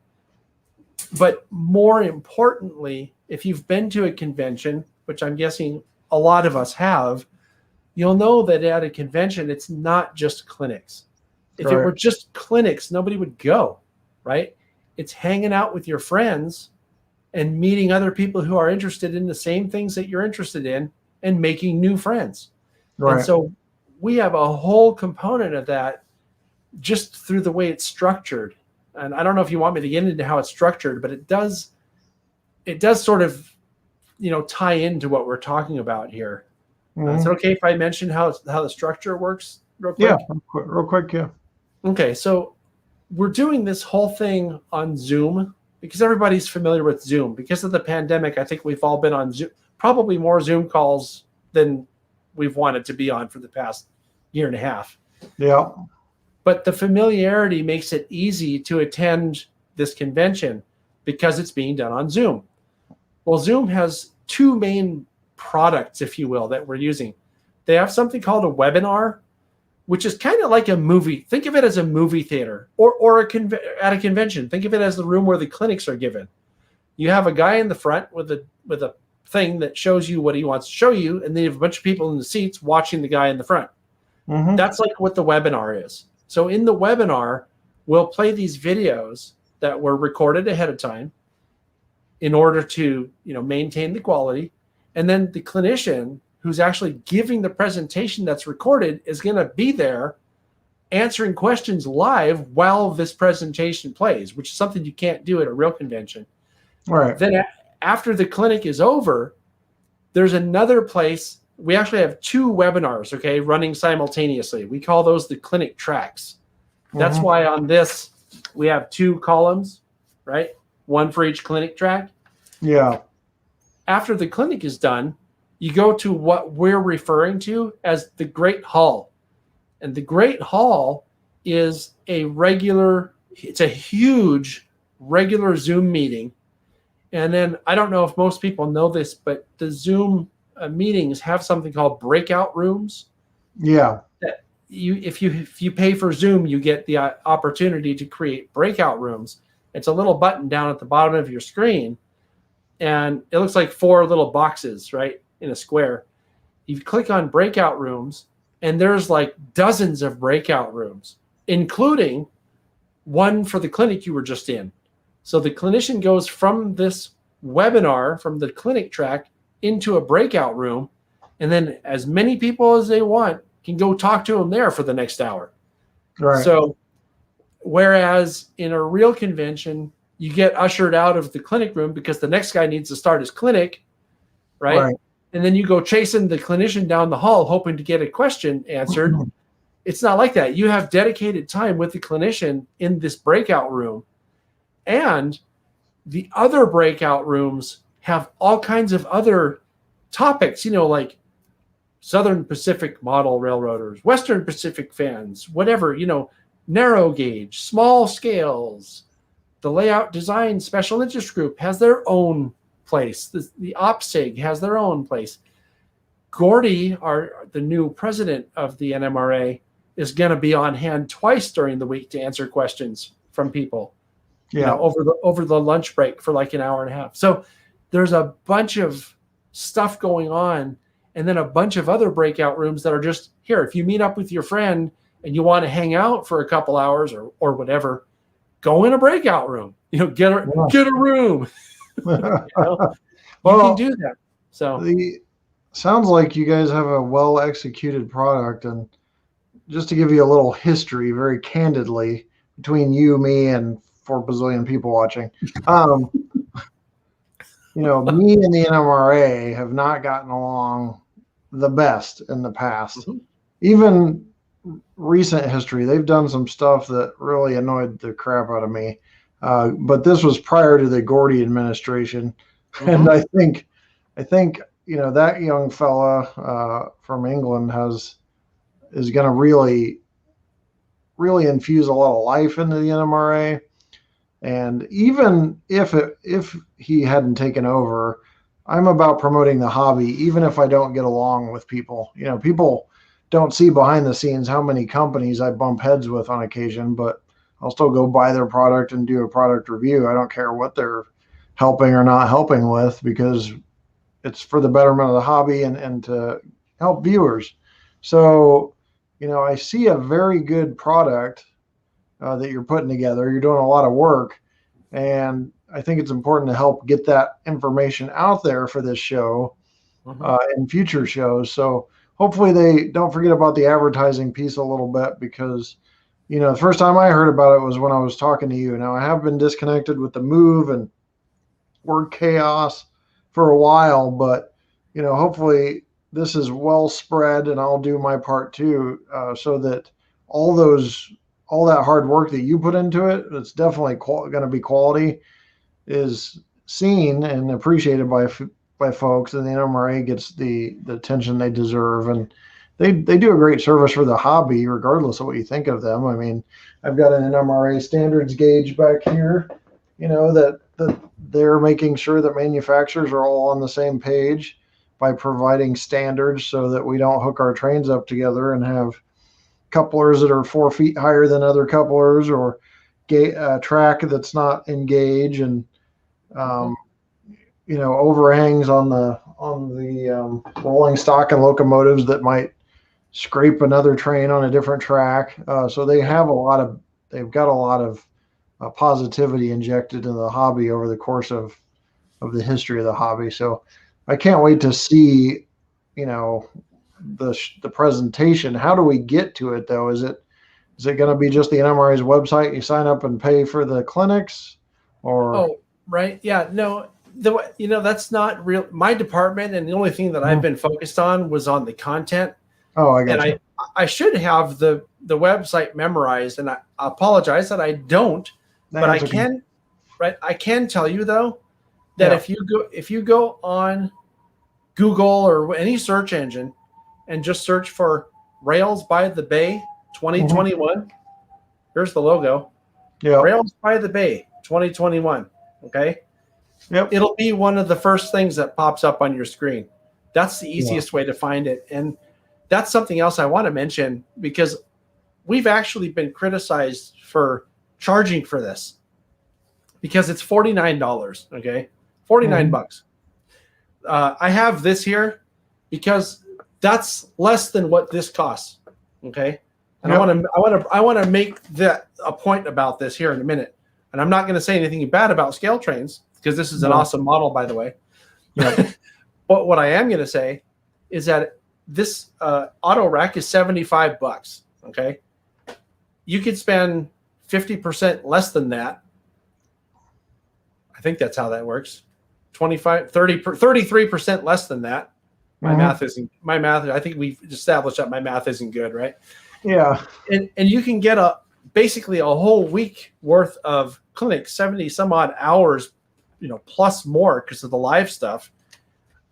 But more importantly, if you've been to a convention, which I'm guessing a lot of us have, you'll know that at a convention, it's not just clinics. If it Right. were just clinics, nobody would go, right? It's hanging out with your friends and meeting other people who are interested in the same things that you're interested in, and making new friends. And Right. so we have a whole component of that just through the way it's structured. And I don't know if you want me to get into how it's structured, but it does sort of, tie into what we're talking about here. Mhm. Is it okay if I mention how the structure works real quick? Yeah. Real quick. Yeah. Okay, so we're doing this whole thing on Zoom because everybody's familiar with Zoom. Because of the pandemic, I think we've all been on Zoom, probably more Zoom calls than we've wanted to be on for the past year and a half. Yeah. But the familiarity makes it easy to attend this convention because it's being done on Zoom. Well, Zoom has two main products, if you will, that we're using. They have something called a webinar, which is kind of like a movie. Think of it as a movie theater or at a convention. Think of it as the room where the clinics are given. You have a guy in the front with a thing that shows you what he wants to show you, and then you have a bunch of people in the seats watching the guy in the front. Mm-hmm. That's like what the webinar is. So in the webinar, we'll play these videos that were recorded ahead of time in order to, maintain the quality. And then the clinician who's actually giving the presentation that's recorded is going to be there answering questions live while this presentation plays, which is something you can't do at a real convention. Right. Then after the clinic is over, there's another place. We actually have two webinars, okay, running simultaneously. We call those the clinic tracks. That's why on this, we have two columns, right? One for each clinic track. Yeah. After the clinic is done, you go to what we're referring to as the Great Hall. And the Great Hall is it's a huge regular Zoom meeting. And then I don't know if most people know this, but the Zoom meetings have something called breakout rooms. Yeah. That if you pay for Zoom, you get the opportunity to create breakout rooms. It's a little button down at the bottom of your screen, and it looks like four little boxes, right, in a square. You click on breakout rooms, and there's like dozens of breakout rooms, including one for the clinic you were just in. So the clinician goes from this webinar, from the clinic track, into a breakout room, and then as many people as they want can go talk to them there for the next hour. Right. So whereas in a real convention, you get ushered out of the clinic room because the next guy needs to start his clinic, right? And then you go chasing the clinician down the hall hoping to get a question answered. It's not like that. You have dedicated time with the clinician in this breakout room. And the other breakout rooms have all kinds of other topics, like Southern Pacific model railroaders, Western Pacific fans, whatever, narrow gauge, small scales. The layout design special interest group has their own place. The OPSIG has their own place. Gordy, the new president of the NMRA, is going to be on hand twice during the week to answer questions from people. Yeah. Over the lunch break for like an hour and a half. So there's a bunch of stuff going on, and then a bunch of other breakout rooms that are just here. If you meet up with your friend and you want to hang out for a couple hours or whatever, go in a breakout room. Get a room. You can do that. So sounds like you guys have a well executed product, and just to give you a little history, very candidly, between you, me, and 4 bazillion people watching. Me and the NMRA have not gotten along the best in the past. Mm-hmm. Even recent history, they've done some stuff that really annoyed the crap out of me. But this was prior to the Gordy administration. Mm-hmm. And I think, that young fella from England is going to really infuse a lot of life into the NMRA. And even if he hadn't taken over, I'm about promoting the hobby, even if I don't get along with people. People don't see behind the scenes how many companies I bump heads with on occasion, but I'll still go buy their product and do a product review. I don't care what they're helping or not helping with, because it's for the betterment of the hobby and to help viewers. So, I see a very good product that you're putting together. You're doing a lot of work, and I think it's important to help get that information out there for this show and future shows. So hopefully they don't forget about the advertising piece a little bit, because the first time I heard about it was when I was talking to you. Now I have been disconnected with the move and word chaos for a while, but hopefully this is well spread, and I'll do my part too, so that all that hard work that you put into it, it's definitely going to be quality, is seen and appreciated by folks, and the NMRA gets the attention they deserve. And they do a great service for the hobby, regardless of what you think of them. I mean, I've got an NMRA standards gauge back here, that they're making sure that manufacturers are all on the same page by providing standards so that we don't hook our trains up together and have couplers that are 4 feet higher than other couplers, or track that's not in gauge, and overhangs on the rolling stock and locomotives that might scrape another train on a different track. So they've got a lot of positivity injected into the hobby over the course of the history of the hobby. So I can't wait to see, the presentation. How do we get to it though? Is it going to be just the NMRA's website? You sign up and pay for the clinics, or? Oh, right. Yeah, no, that's not real. My department, and the only thing that I've been focused on was on the content. Oh, I got you. I should have the website memorized, and I apologize that I don't, but I can. Right, I can tell you though that if you go on Google or any search engine and just search for Rails by the Bay 2021, here's the logo. Yeah, Rails by the Bay 2021. Okay. Yep. It'll be one of the first things that pops up on your screen. That's the easiest way to find it. And that's something else I want to mention, because we've actually been criticized for charging for this, because it's $49. Okay. 49 bucks. I have this here because that's less than what this costs. Okay. And I want to make a point about this here in a minute. And I'm not going to say anything bad about scale trains, because this is an awesome model, by the way. But what I am going to say is that this auto rack is $75. Okay. You could spend 50% less than that. I think that's how that works. 33% less than that. My math. I think we've established that my math isn't good, right? Yeah. And you can get basically a whole week worth of clinic, 70 some odd hours, plus more, because of the live stuff,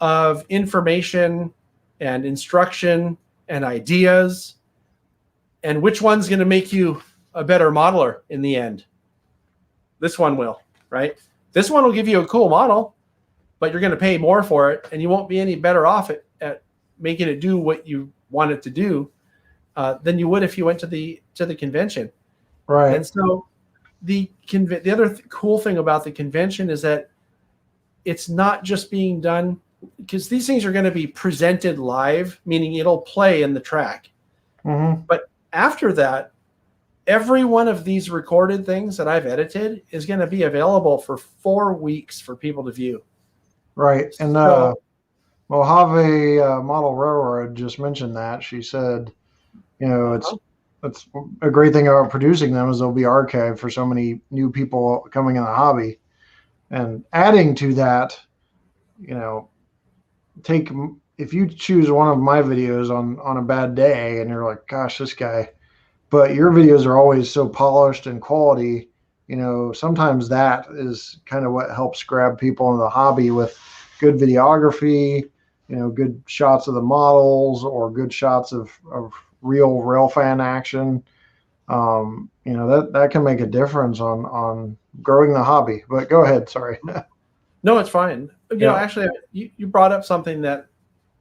of information and instruction and ideas, and which one's going to make you a better modeler in the end. This one will, right? This one will give you a cool model, but you're going to pay more for it, and you won't be any better off at making it do what you want it to do than you would if you went to the convention. Right. And so the other cool thing about the convention is that it's not just being done, because these things are going to be presented live, meaning it'll play in the track. But after that, every one of these recorded things that I've edited is going to be available for 4 weeks for people to view. Right. And Mojave Model Railroad just mentioned that. She said, it's a great thing about producing them is they'll be archived for so many new people coming in the hobby. And adding to that, if you choose one of my videos on a bad day and you're like, gosh, this guy, but your videos are always so polished and quality, sometimes that is kind of what helps grab people into the hobby, with good videography, good shots of the models, or good shots of real railfan action. That can make a difference on growing the hobby. But go ahead. Sorry. No, it's fine. Actually, you brought up something that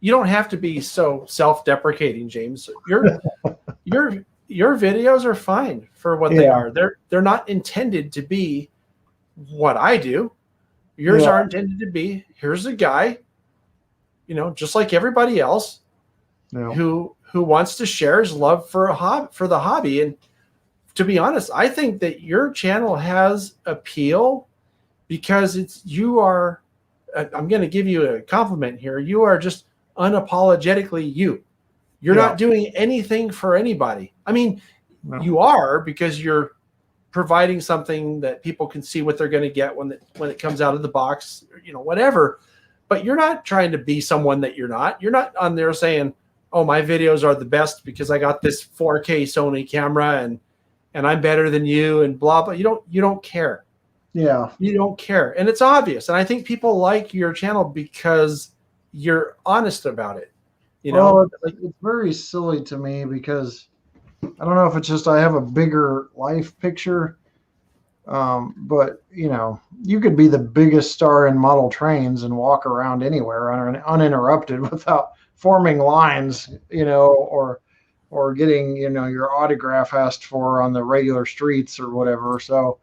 you don't have to be so self-deprecating, James. Your videos are fine for what they are. They're not intended to be what I do. Yours are intended to be, here's a guy, just like everybody else, who wants to share his love for the hobby. And to be honest, I think that your channel has appeal because I'm going to give you a compliment here. You are just unapologetically you. You're not doing anything for anybody. I mean, you are, because you're providing something that people can see what they're going to get when it comes out of the box, whatever. But you're not trying to be someone that you're not. You're not on there saying, oh, my videos are the best because I got this 4K Sony camera and I'm better than you and blah, blah. You don't care. Yeah. You don't care. And it's obvious. And I think people like your channel because you're honest about it. You Well, know, it's, it's very silly to me because I don't know if it's just I have a bigger life picture. But you could be the biggest star in model trains and walk around anywhere uninterrupted without forming lines, or getting, your autograph asked for on the regular streets or whatever. So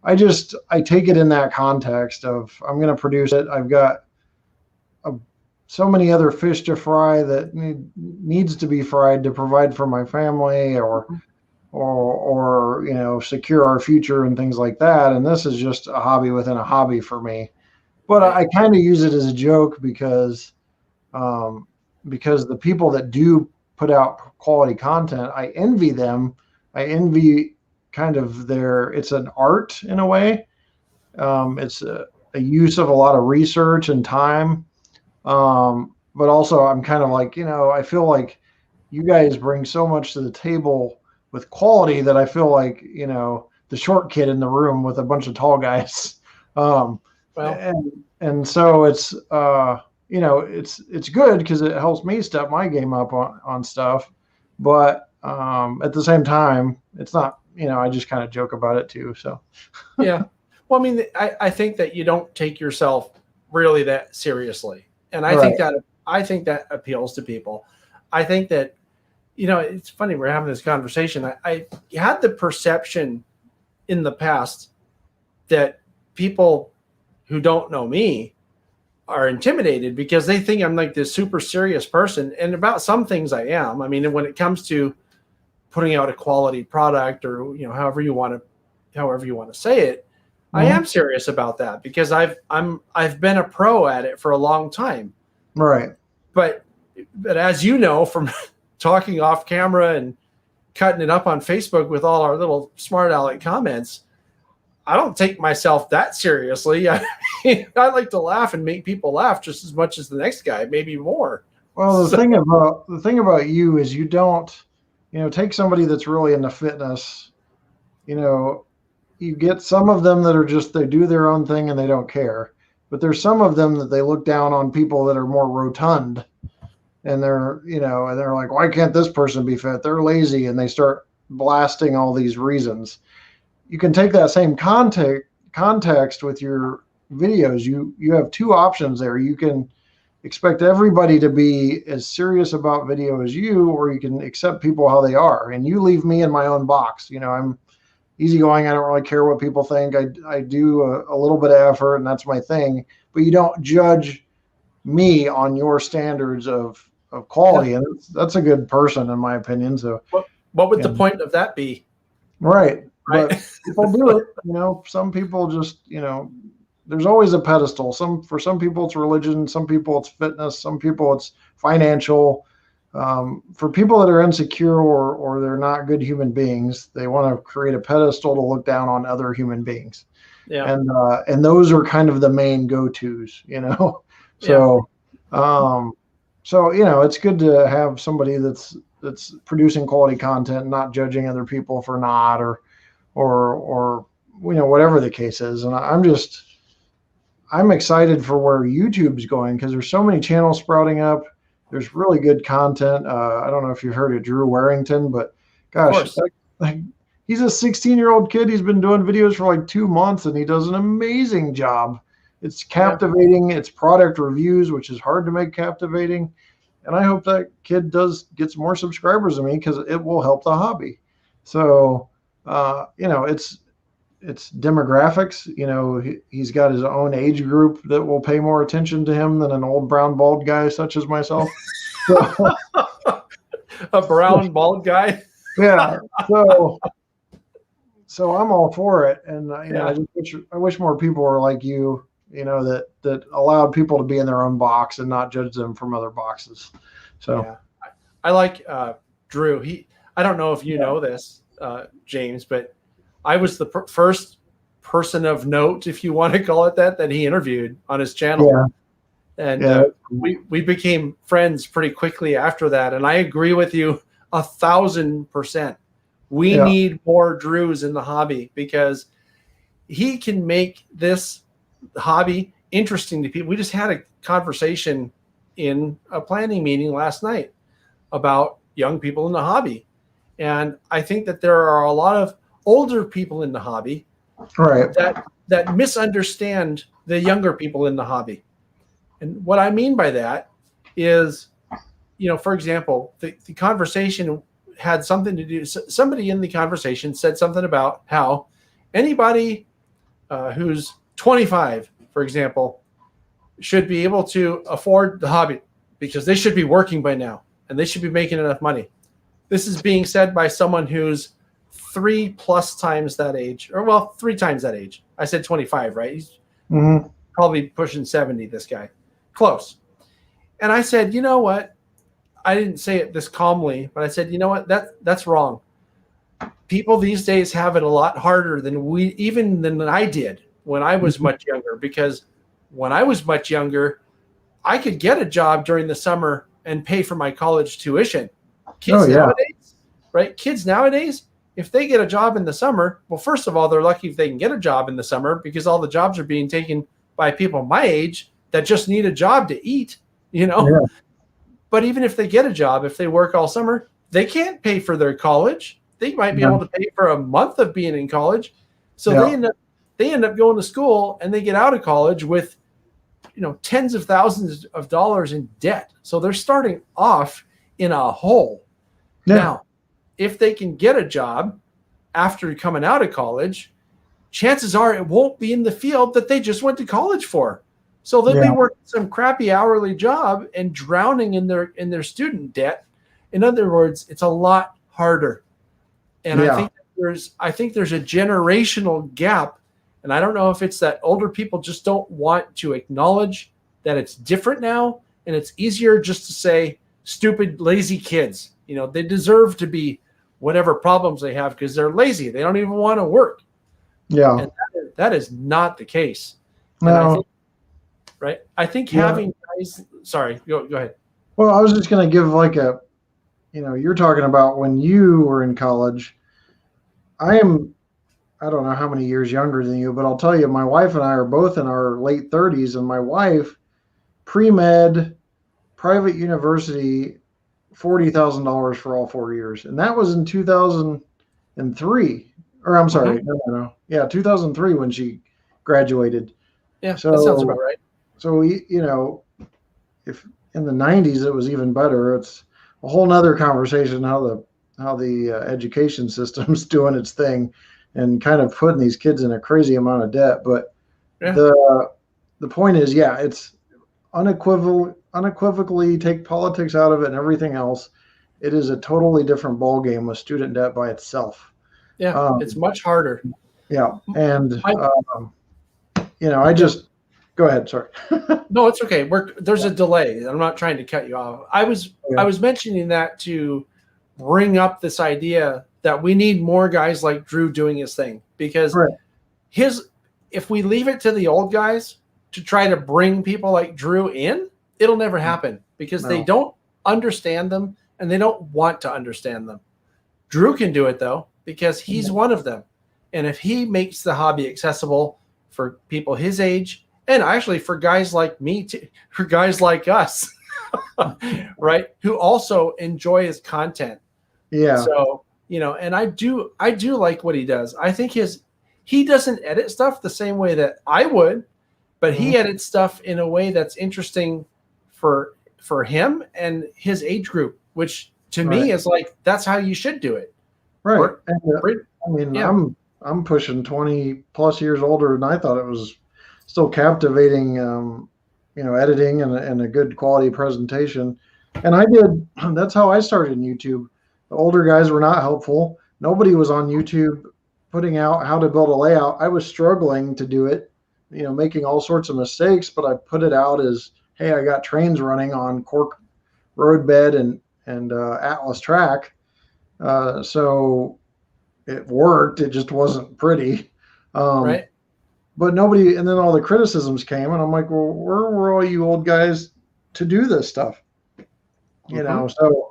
I take it in that context of I'm going to produce it. I've got a, so many other fish to fry that needs to be fried to provide for my family or secure our future and things like that. And this is just a hobby within a hobby for me. But right. I kind of use it as a joke because the people that do put out quality content, I envy them. I envy kind of it's an art in a way. It's a use of a lot of research and time. But also I'm kind of like, I feel like you guys bring so much to the table with quality that I feel like, the short kid in the room with a bunch of tall guys. Um, Well, and so it's good because it helps me step my game up on stuff. But at the same time, it's not, I just kind of joke about it too. So yeah. Well, I mean, I think that you don't take yourself really that seriously. And right. I think that appeals to people. I think that, it's funny we're having this conversation. I had the perception in the past that people who don't know me are intimidated because they think I'm like this super serious person. And about some things I am. I mean, when it comes to putting out a quality product or, however you want to say it, I am serious about that because I've been a pro at it for a long time. Right. But as you know from talking off camera and cutting it up on Facebook with all our little smart aleck comments, I don't take myself that seriously. I like to laugh and make people laugh just as much as the next guy, maybe more. Well, the thing about you is you don't, take somebody that's really into fitness, you get some of them that are just, they do their own thing and they don't care. But there's some of them that they look down on people that are more rotund and they're like, why can't this person be fit? They're lazy. And they start blasting all these reasons. You can take that same context with your videos. You have two options there. You can expect everybody to be as serious about video as you, or you can accept people how they are. And you leave me in my own box. I'm easygoing. I don't really care what people think. I do a little bit of effort and that's my thing, but you don't judge me on your standards of quality. Yeah. And that's a good person in my opinion. So what would the point of that be? Right. Right. But people do it, some people just, there's always a pedestal. For some people it's religion, some people it's fitness, some people it's financial. For people that are insecure or they're not good human beings, they want to create a pedestal to look down on other human beings. Yeah. And those are kind of the main go-tos, So, it's good to have somebody that's producing quality content, not judging other people for not, or whatever the case is. And I'm excited for where YouTube's going because there's so many channels sprouting up. There's really good content. I don't know if you've heard of Drew Warrington, but gosh, he's a 16-year-old kid. He's been doing videos for like 2 months and he does an amazing job. It's captivating. It's product reviews, which is hard to make captivating. And I hope that kid gets more subscribers than me because it will help the hobby. So, it's demographics. He's got his own age group that will pay more attention to him than an old brown bald guy such as myself. A brown bald guy. Yeah. So I'm all for it. And I wish more people were like you, that allowed people to be in their own box and not judge them from other boxes. So yeah. I like Drew. I don't know if you know this, James, but I was the first person of note, if you want to call it that he interviewed on his channel. Yeah. And we became friends pretty quickly after that. And I agree with you 1,000%. We need more Drews in the hobby because he can make this hobby interesting to people. We just had a conversation in a planning meeting last night about young people in the hobby. And I think that there are a lot of older people in the hobby Right. that misunderstand the younger people in the hobby. And what I mean by that is, for example, the conversation had something to do. Somebody in the conversation said something about how anybody who's 25, for example, should be able to afford the hobby because they should be working by now and they should be making enough money. This is being said by someone who's 3+ times that age, or 3 times that age. I said 25, right? He's probably pushing 70, this guy. Close. And I said, you know what? I didn't say it this calmly, but I said, you know what? That's wrong. People these days have it a lot harder than I did when I was much younger, because when I was much younger, I could get a job during the summer and pay for my college tuition. Nowadays, right? Kids nowadays, if they get a job in the summer, well, first of all, they're lucky if they can get a job in the summer, because all the jobs are being taken by people my age that just need a job to eat, Yeah. But even if they get a job, if they work all summer, they can't pay for their college. They might be able to pay for a month of being in college. So they end up going to school, and they get out of college with, tens of thousands of dollars in debt. So they're starting off in a hole. Yeah. Now, if they can get a job after coming out of college, chances are it won't be in the field that they just went to college for. So they'll be working some crappy hourly job and drowning in their student debt. In other words, it's a lot harder. And I think there's a generational gap. And I don't know if it's that older people just don't want to acknowledge that it's different now, and it's easier just to say stupid, lazy kids. They deserve to be whatever problems they have because they're lazy. They don't even want to work. Yeah. And that is not the case. No. I think having guys, sorry, go ahead. Well, I was just going to give you're talking about when you were in college. I don't know how many years younger than you, but I'll tell you, my wife and I are both in our late 30s, and my wife, pre-med, private university, $40,000 for all 4 years. And that was in 2003, or I'm sorry, no. Yeah, 2003 when she graduated. Yeah, so, that sounds about right. So, if in the 90s it was even better. It's a whole nother conversation how the education system's doing its thing and kind of putting these kids in a crazy amount of debt. But the point is, it's unequivocally take politics out of it and everything else. It is a totally different ballgame with student debt by itself. Yeah, it's much harder. Yeah, and I just go ahead. Sorry. No, it's okay. There's a delay. I'm not trying to cut you off. I was mentioning that to bring up this idea that we need more guys like Drew doing his thing, because if we leave it to the old guys to try to bring people like Drew in, it'll never happen because they don't understand them and they don't want to understand them. Drew can do it though, because he's one of them. And if he makes the hobby accessible for people his age, and actually for guys like me, for guys like us, right, who also enjoy his content. Yeah. So, and I do like what he does. I think he doesn't edit stuff the same way that I would, but he edits stuff in a way that's interesting for him and his age group, which to me is like, that's how you should do it. Right. I'm pushing 20 plus years older, and I thought it was still captivating, editing and a good quality presentation. And that's how I started in YouTube. The older guys were not helpful. Nobody was on YouTube putting out how to build a layout. I was struggling to do it, making all sorts of mistakes, but I put it out as, hey, I got trains running on cork roadbed and Atlas track. So it worked. It just wasn't pretty. Right. But nobody, and then all the criticisms came, and I'm like, well, where were all you old guys to do this stuff? So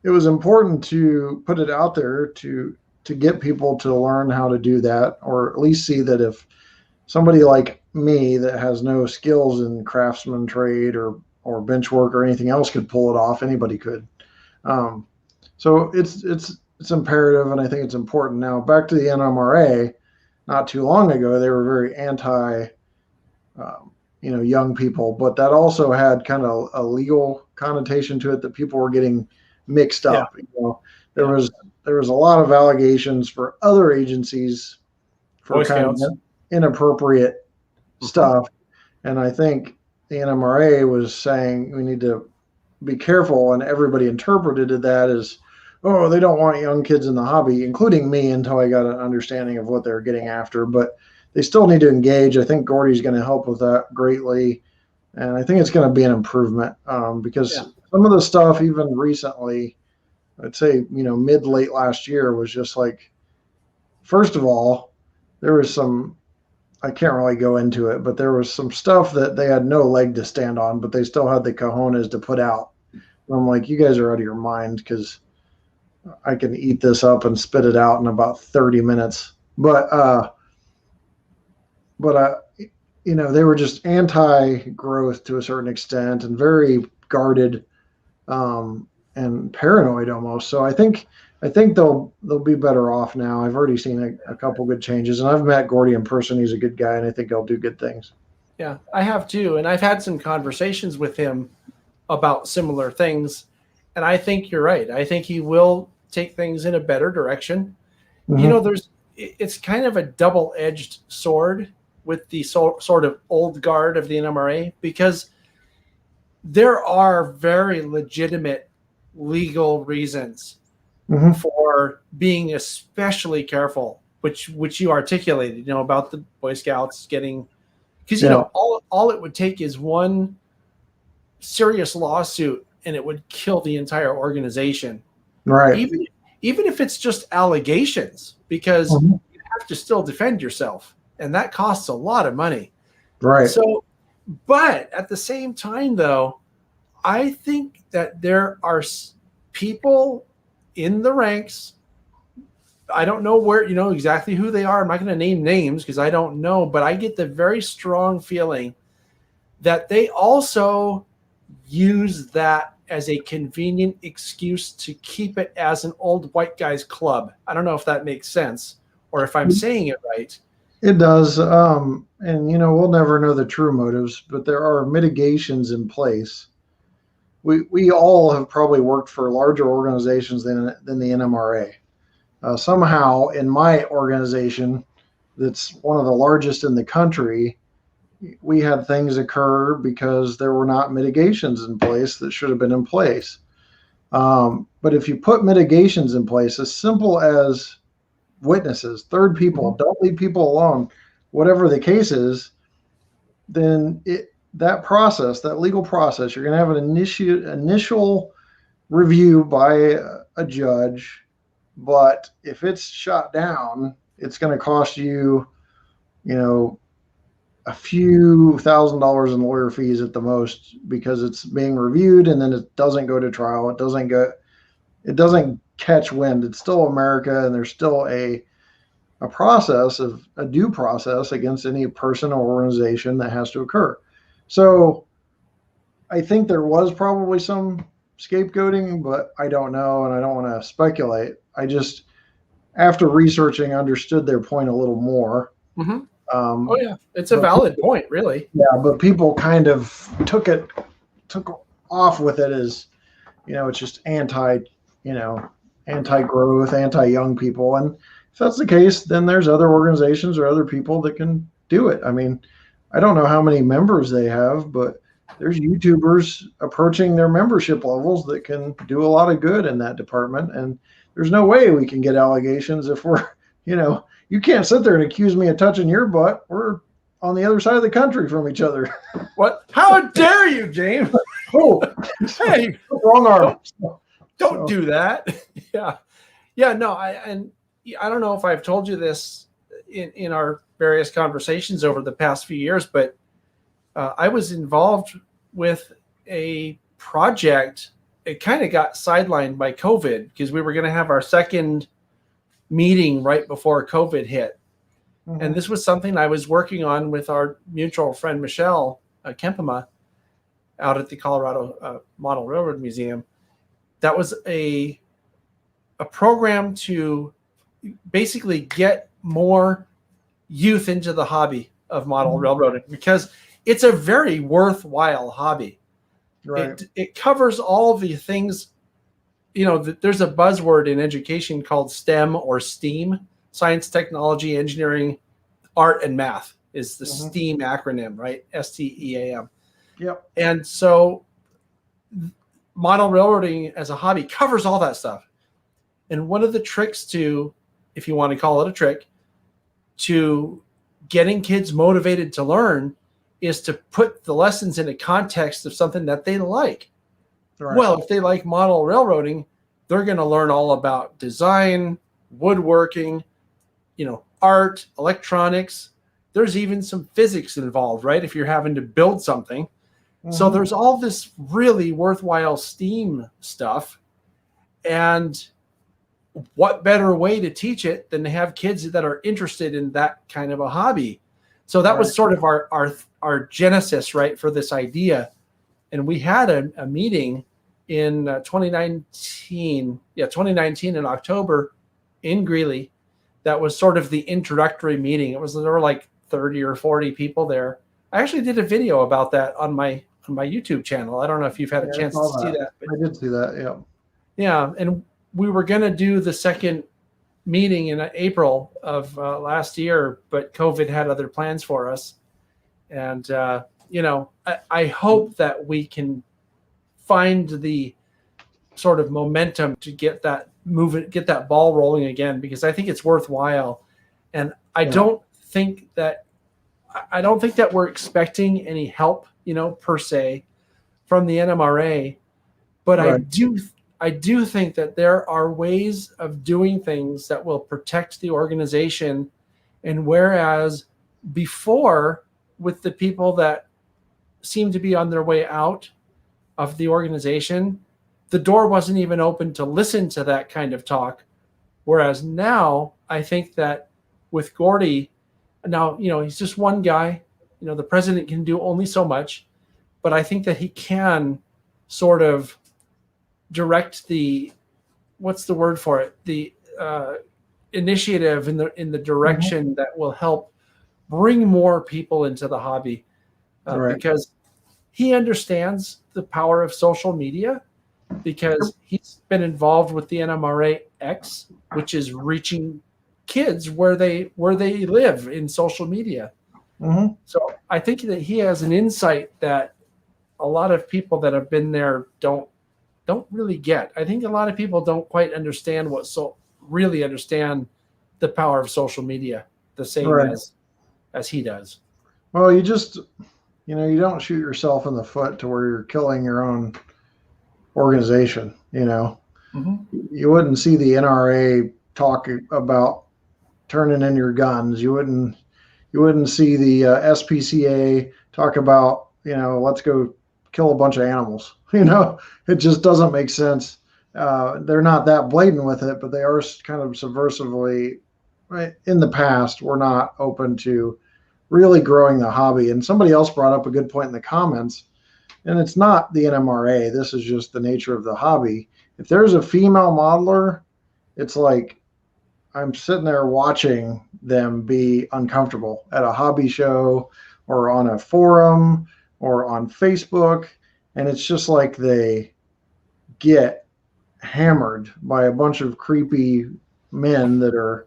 it was important to put it out there to get people to learn how to do that, or at least see that if somebody like me that has no skills in craftsman trade or or bench work or anything else could pull it off. Anybody could. So it's imperative, and I think it's important. Now back to the NMRA. Not too long ago, they were very anti, young people, but that also had kind of a legal connotation to it that people were getting mixed up. There was a lot of allegations for other agencies for kind of inappropriate stuff, and I think the NMRA was saying we need to be careful, and everybody interpreted that as, oh, they don't want young kids in the hobby, including me, until I got an understanding of what they're getting after. But they still need to engage. I think Gordy's going to help with that greatly, and I think it's going to be an improvement because some of the stuff, even recently, I'd say mid-late last year, was just like, first of all, there was some, I can't really go into it, but there was some stuff that they had no leg to stand on, but they still had the cojones to put out. And I'm like, you guys are out of your mind, because I can eat this up and spit it out in about 30 minutes. But they were just anti-growth to a certain extent and very guarded and paranoid almost. So I think they'll be better off now. I've already seen a couple good changes, and I've met Gordy in person. He's a good guy, and I think he'll do good things. Yeah, I have too, and I've had some conversations with him about similar things, and I think you're right. I think he will take things in a better direction. Mm-hmm. It's kind of a double-edged sword with the sort of old guard of the NMRA, because there are very legitimate legal reasons mm-hmm. for being especially careful, which you articulated, about the Boy Scouts getting, because all it would take is one serious lawsuit and it would kill the entire organization. Right. Even if it's just allegations, because mm-hmm. you have to still defend yourself, and that costs a lot of money. Right. So, but at the same time, though, I think that there are people in the ranks. I don't know where, exactly who they are. I'm not going to name names because I don't know, but I get the very strong feeling that they also use that as a convenient excuse to keep it as an old white guy's club. I don't know if that makes sense or if I'm saying it right. It does. And, we'll never know the true motives, but there are mitigations in place. We all have probably worked for larger organizations than the NMRA. Somehow in my organization, that's one of the largest in the country, we had things occur because there were not mitigations in place that should have been in place. But if you put mitigations in place, as simple as witnesses, third people, don't leave people alone, whatever the case is, then that process, that legal process, you're going to have an initial review by a judge. But if it's shot down, it's going to cost you, a few $1,000s in lawyer fees at the most, because it's being reviewed and then it doesn't go to trial. It doesn't catch wind. It's still America, and there's still a process of a due process against any person or organization that has to occur. So I think there was probably some scapegoating, but I don't know, and I don't want to speculate. I just, after researching, understood their point a little more. Mm-hmm. It's a valid point, really. Yeah, but people kind of took off with it as, it's just anti-growth, anti-young people. And if that's the case, then there's other organizations or other people that can do it. I mean, I don't know how many members they have, but there's YouTubers approaching their membership levels that can do a lot of good in that department. And there's no way we can get allegations if we're, you can't sit there and accuse me of touching your butt. We're on the other side of the country from each other. What? How dare you, James? Oh, hey, wrong arm. Don't do that. Yeah. No, I don't know if I've told you this in our various conversations over the past few years, but I was involved with a project. It kind of got sidelined by COVID because we were going to have our second meeting right before COVID hit. Mm-hmm. And this was something I was working on with our mutual friend, Michelle Kempema. out at the Colorado Model Railroad Museum. That was a program to basically get more youth into the hobby of model railroading, because it's a very worthwhile hobby. Right. It covers all the things, there's a buzzword in education called STEM or STEAM, science, technology, engineering, art, and math is the STEAM acronym, right? STEAM. Yep. And so model railroading as a hobby covers all that stuff. And one of the tricks to, if you want to call it a trick, to getting kids motivated to learn is to put the lessons in a context of something that they like. Right. Well, if they like model railroading, they're going to learn all about design, woodworking, art, electronics. There's even some physics involved, right? If you're having to build something. So there's all this really worthwhile STEAM stuff. And what better way to teach it than to have kids that are interested in that kind of a hobby? So that was sort of our genesis, right, for this idea. And we had a meeting in 2019 in October in Greeley. That was sort of the introductory meeting. There were like 30 or 40 people there. I actually did a video about that on my YouTube channel. I don't know if you've had a chance to see that. But I did see that, yeah. Yeah, and we were going to do the second meeting in April of last year, but COVID had other plans for us. And, I hope that we can find the sort of momentum to get that ball rolling again, because I think it's worthwhile. And I don't think that we're expecting any help, per se from the NMRA, but I do think that there are ways of doing things that will protect the organization. And whereas before, with the people that seem to be on their way out of the organization, the door wasn't even open to listen to that kind of talk. Whereas now, I think that with Gordy, now, he's just one guy. The president can do only so much, but I think that he can sort of direct the, what's the word for it? The initiative in the direction that will help bring more people into the hobby, because he understands the power of social media, because he's been involved with the NMRA X, which is reaching kids where they live in social media. So I think that he has an insight that a lot of people that have been there don't really get. I think a lot of people don't quite understand really understand the power of social media the same as he does. Well, you just, you don't shoot yourself in the foot to where you're killing your own organization. You wouldn't see the NRA talk about turning in your guns. You wouldn't see the SPCA talk about, let's go kill a bunch of animals. It just doesn't make sense. They're not that blatant with it, but they are kind of subversively, right? In the past, we're not open to really growing the hobby. And somebody else brought up a good point in the comments, and it's not the NMRA. This is just the nature of the hobby. If there's a female modeler, it's like I'm sitting there watching them be uncomfortable at a hobby show or on a forum or on Facebook. And it's just like they get hammered by a bunch of creepy men that are,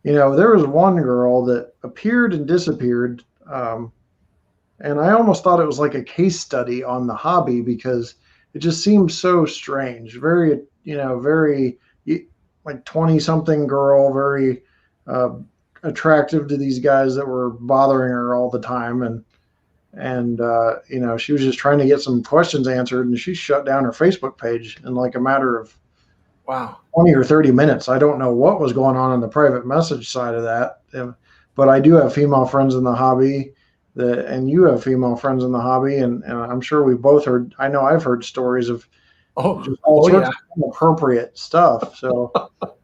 there was one girl that appeared and disappeared. And I almost thought it was like a case study on the hobby, because it just seemed so strange. Very, very like 20-something girl, very attractive to these guys that were bothering her all the time. And she was just trying to get some questions answered, and she shut down her Facebook page in like a matter of 20 or 30 minutes. I don't know what was going on the private message side of that, but I do have female friends in the hobby, and you have female friends in the hobby, and I'm sure we both heard. I know I've heard stories of all sorts of inappropriate stuff. So,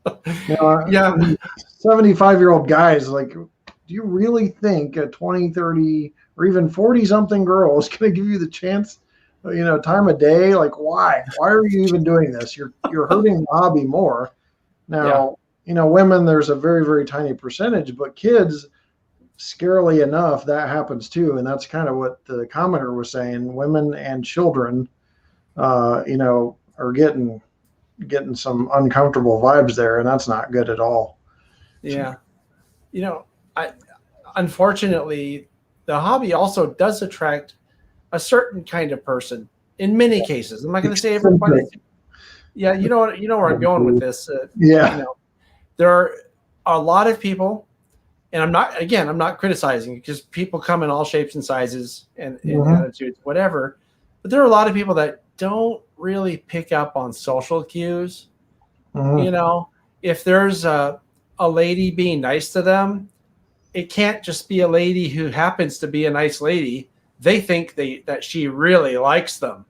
75-year-old guys, like, do you really think a 20, 30, or even 40-something girl is going to give you the chance time of day. Like, why are you even doing this? You're hurting the hobby more. Now, women, there's a very, very tiny percentage, but kids, scarily enough, that happens too. And that's kind of what the commenter was saying. Women and children, are getting some uncomfortable vibes there, and that's not good at all. Yeah. I unfortunately, the hobby also does attract a certain kind of person in many cases. I'm not going to say everybody. Yeah, you know where I'm going with this. There are a lot of people, and I'm not criticizing, because people come in all shapes and sizes and attitudes, whatever. But there are a lot of people that don't really pick up on social cues. If there's a lady being nice to them, it can't just be a lady who happens to be a nice lady. They think that she really likes them.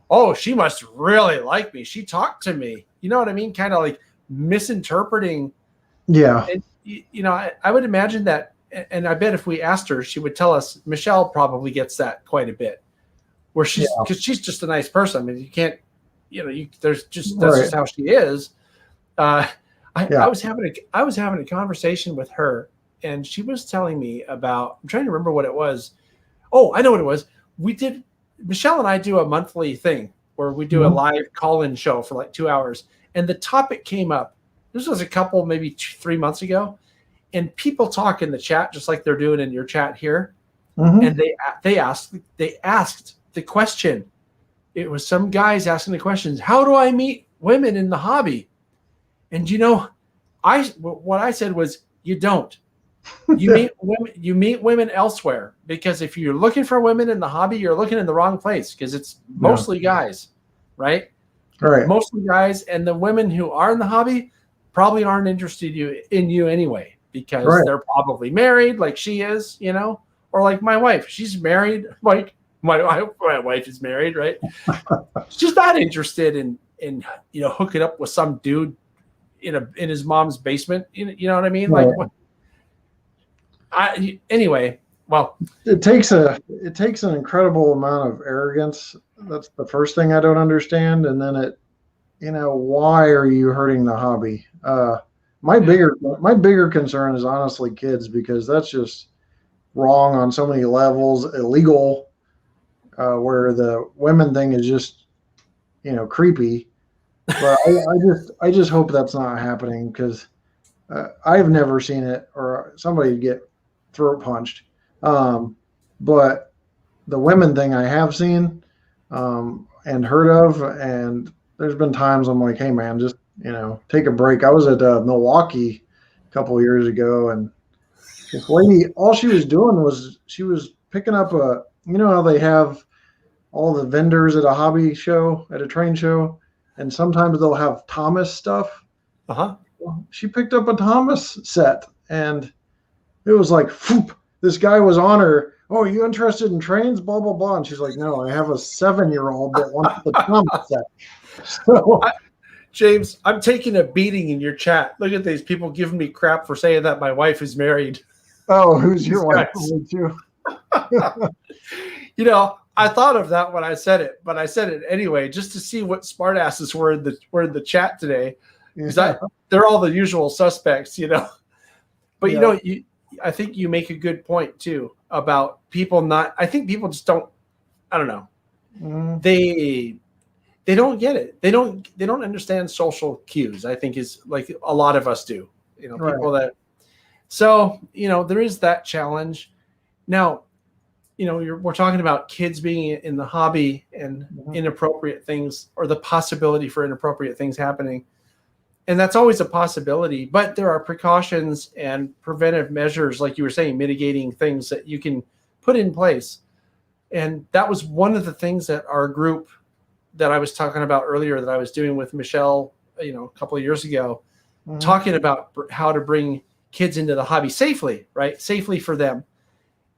Oh, she must really like me. She talked to me. You know what I mean? Kind of like misinterpreting. Yeah. And, I would imagine that, and I bet if we asked her, she would tell us. Michelle probably gets that quite a bit, where because she's just a nice person. I mean, you can't, that's just how she is. I was having a conversation with her, and she was telling me about, I'm trying to remember what it was. Oh, I know what it was. Michelle and I do a monthly thing where we do a live call-in show for like 2 hours. And the topic came up. This was a couple, maybe 3 months ago. And people talk in the chat, just like they're doing in your chat here. And they asked the question. It was some guys asking the questions. How do I meet women in the hobby? And what I said was, you don't. You meet women elsewhere, because if you're looking for women in the hobby, you're looking in the wrong place, because it's mostly guys, right? Right. Mostly guys, and the women who are in the hobby probably aren't interested in you anyway, because they're probably married, like she is, or like my wife. She's married. Like my wife is married, right? She's not interested in hooking up with some dude in his mom's basement. You know what I mean? Right. Like what? Anyway, well, it takes an incredible amount of arrogance. That's the first thing I don't understand. And then why are you hurting the hobby? My bigger concern is honestly kids, because that's just wrong on so many levels, illegal, where the women thing is just, creepy. But I just hope that's not happening, because I've never seen it, or somebody get throat punched. But the women thing I have seen and heard of, and there's been times I'm like, hey man, just take a break. I was at Milwaukee a couple of years ago, and this lady, all she was doing was she was picking up how they have all the vendors at a hobby show, at a train show, and sometimes they'll have Thomas stuff. She picked up a Thomas set, and it was like, whoop, this guy was on her. Oh, are you interested in trains? Blah, blah, blah. And she's like, no, I have a 7-year-old that wants the Thomas set. So, James, I'm taking a beating in your chat. Look at these people giving me crap for saying that my wife is married. Oh, who's your wife? Too? I thought of that when I said it, but I said it anyway, just to see what smartasses were in the chat today. Because they're all the usual suspects, But I think you make a good point too about people not. I think people just don't. I don't know. They don't get it. They don't understand social cues. I think is like a lot of us do. People that. So there is that challenge. Now, we're talking about kids being in the hobby and inappropriate things, or the possibility for inappropriate things happening. And that's always a possibility, but there are precautions and preventive measures, like you were saying, mitigating things that you can put in place. And that was one of the things that our group that I was talking about earlier, that I was doing with Michelle, a couple of years ago, talking about how to bring kids into the hobby safely, right? Safely for them.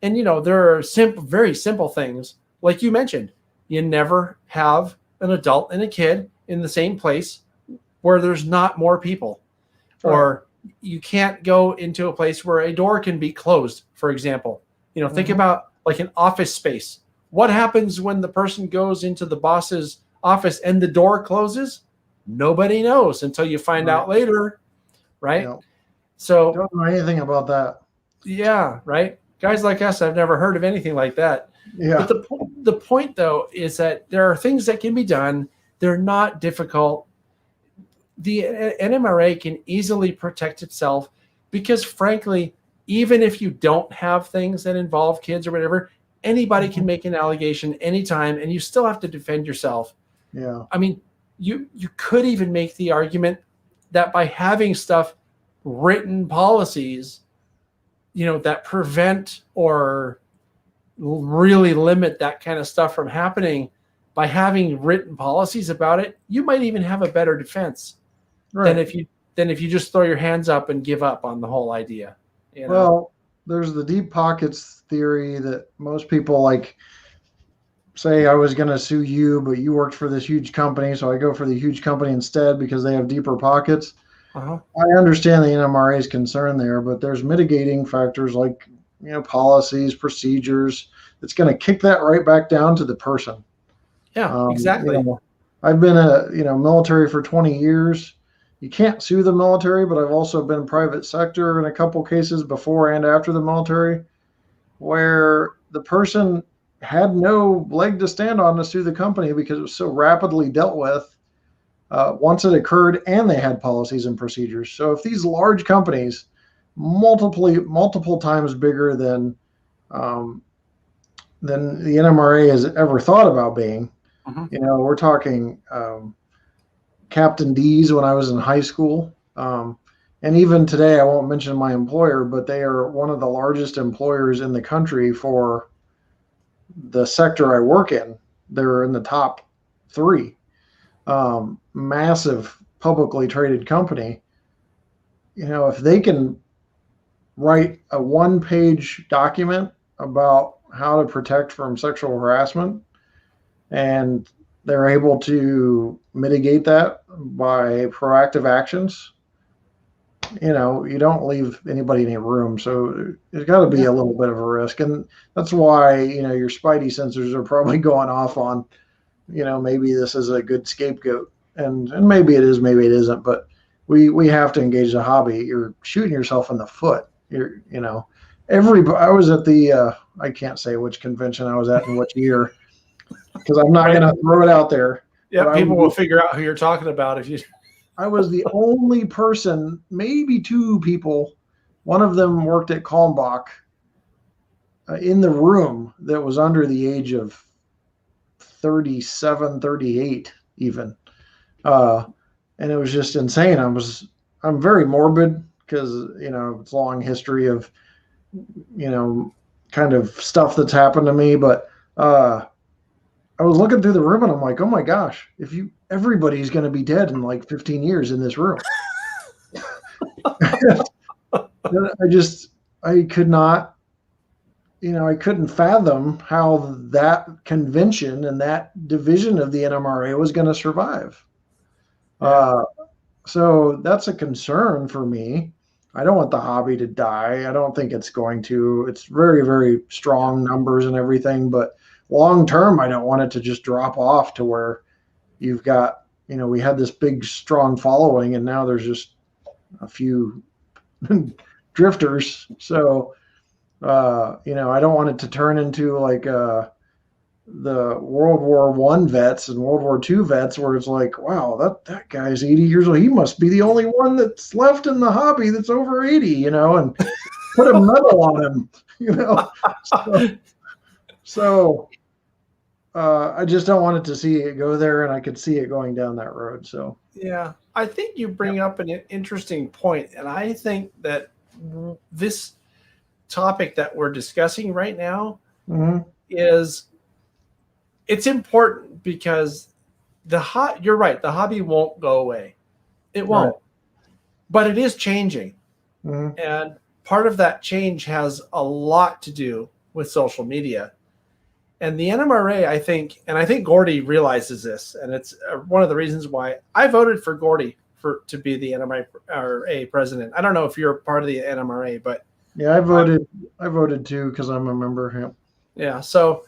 And, there are very simple things. Like you mentioned, you never have an adult and a kid in the same place where there's not more people, or you can't go into a place where a door can be closed, for example. Think about like an office space What happens when the person goes into the boss's office and the door closes? Nobody knows until you find out later, right? Yeah. So don't know anything about that. Yeah, right. Guys like us, I've never heard of anything like that. Yeah. But the point though is that there are things that can be done. They're not difficult. The NMRA can easily protect itself because, frankly, even if you don't have things that involve kids or whatever, anybody can make an allegation anytime, and you still have to defend yourself. Yeah. I mean, you could even make the argument that by having written policies, that prevent or really limit that kind of stuff from happening, by having written policies about it, you might even have a better defense than if you just throw your hands up and give up on the whole idea. Well, there's the deep pockets theory that most people like say, I was going to sue you, but you worked for this huge company, so I go for the huge company instead because they have deeper pockets. Uh-huh. I understand the NMRA's concern there, but there's mitigating factors like, policies, procedures. It's going to kick that right back down to the person. Yeah, exactly. I've been military for 20 years. You can't sue the military, but I've also been private sector in a couple cases before and after the military where the person had no leg to stand on to sue the company because it was so rapidly dealt with once it occurred, and they had policies and procedures. So if these large companies, multiple times bigger than the NMRA has ever thought about being, we're talking Captain D's when I was in high school. And even today, I won't mention my employer, but they are one of the largest employers in the country for the sector I work in. They're in the top 3. Massive publicly traded company. If they can write a 1-page document about how to protect from sexual harassment, and they're able to mitigate that by proactive actions, you don't leave anybody in a room. So there's got to be a little bit of a risk. And that's why, your spidey sensors are probably going off on, maybe this is a good scapegoat. And maybe it is, maybe it isn't. But we have to engage the hobby. You're shooting yourself in the foot. I was at the, I can't say which convention I was at in which year, because I'm not going to throw it out there. Yeah, people will figure out who you're talking about if you. I was the only person, maybe 2 people, one of them worked at Kalmbach, in the room that was under the age of 37, 38 even. And it was just insane. I'm very morbid because, it's a long history of, kind of stuff that's happened to me. But I was looking through the room and I'm like, oh my gosh, everybody's going to be dead in like 15 years in this room. I could not, I couldn't fathom how that convention and that division of the NMRA was going to survive. So that's a concern for me. I don't want the hobby to die. I don't think it's going to. It's very, very strong numbers and everything, but long term, I don't want it to just drop off to where you've got, we had this big, strong following, and now there's just a few drifters. So, I don't want it to turn into like the World War I vets and World War II vets, where it's like, wow, that guy's 80 years old. He must be the only one that's left in the hobby that's over 80, and put a medal on him, So I just don't want it to see it go there, and I could see it going down that road. So yeah, I think you bring up an interesting point, and I think that this topic that we're discussing right now is it's important because you're right, the hobby won't go away. It won't, right. But it is changing, and part of that change has a lot to do with social media. And the NMRA, I think Gordy realizes this, and it's one of the reasons why I voted for Gordy to be the NMRA president. I don't know if you're part of the NMRA, but yeah, I voted too because I'm a member. Yeah. So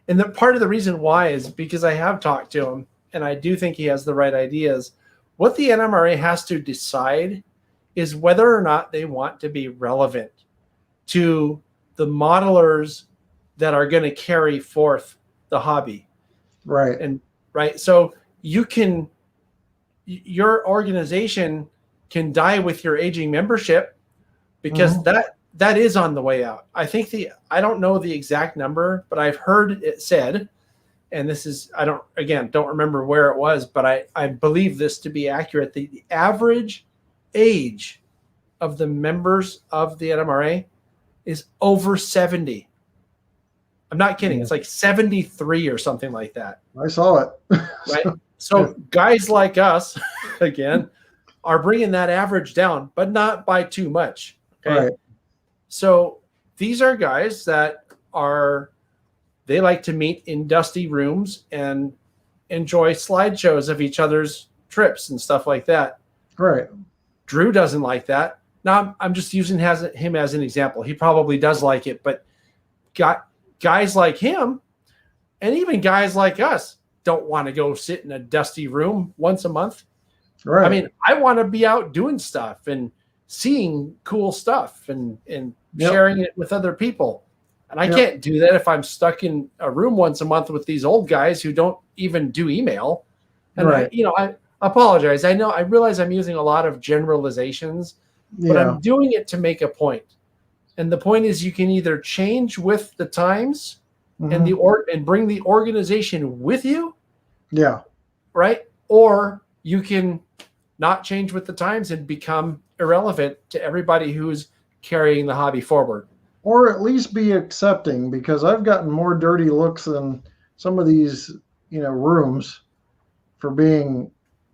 And the part of the reason why is because I have talked to him, and I do think he has the right ideas. What the NMRA has to decide is whether or not they want to be relevant to the modelers that are going to carry forth the hobby. Right. And right. So your organization can die with your aging membership, because that is on the way out. I think I don't know the exact number, but I've heard it said, and this is, don't remember where it was, but I believe this to be accurate. The average age of the members of the NMRA is over 70. I'm not kidding. It's like 73 or something like that. I saw it. Right. So guys like us, again, are bringing that average down, but not by too much. Okay. Right. So these are guys that they like to meet in dusty rooms and enjoy slideshows of each other's trips and stuff like that. Right. Drew doesn't like that. Now I'm just using him as an example. He probably does like it, but guys like him and even guys like us don't want to go sit in a dusty room once a month. Right. I mean, I want to be out doing stuff and seeing cool stuff and sharing it with other people. And I can't do that if I'm stuck in a room once a month with these old guys who don't even do email. And I apologize. I realize I'm using a lot of generalizations, but I'm doing it to make a point. And the point is, you can either change with the times and bring the organization with you. Yeah. Right. Or you can not change with the times and become irrelevant to everybody who's carrying the hobby forward. Or at least be accepting, because I've gotten more dirty looks than some of these, rooms for being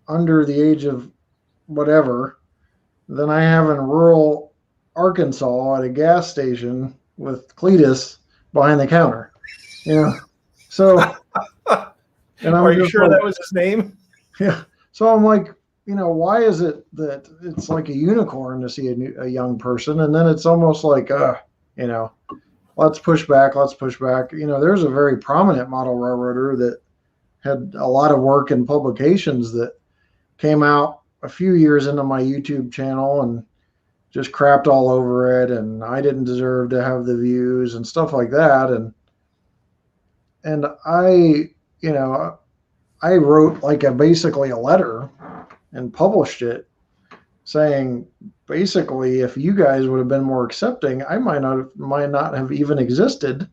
under the age of whatever than I have in rural Arkansas at a gas station with Cletus behind the counter. So and are you sure that was his name? Yeah. So I'm like, why is it that it's like a unicorn to see a young person, and then it's almost like let's push back. There's a very prominent model railroader that had a lot of work in publications that came out a few years into my YouTube channel and just crapped all over it, and I didn't deserve to have the views and stuff like that. And I wrote basically a letter and published it saying, basically, if you guys would have been more accepting, I might not have even existed,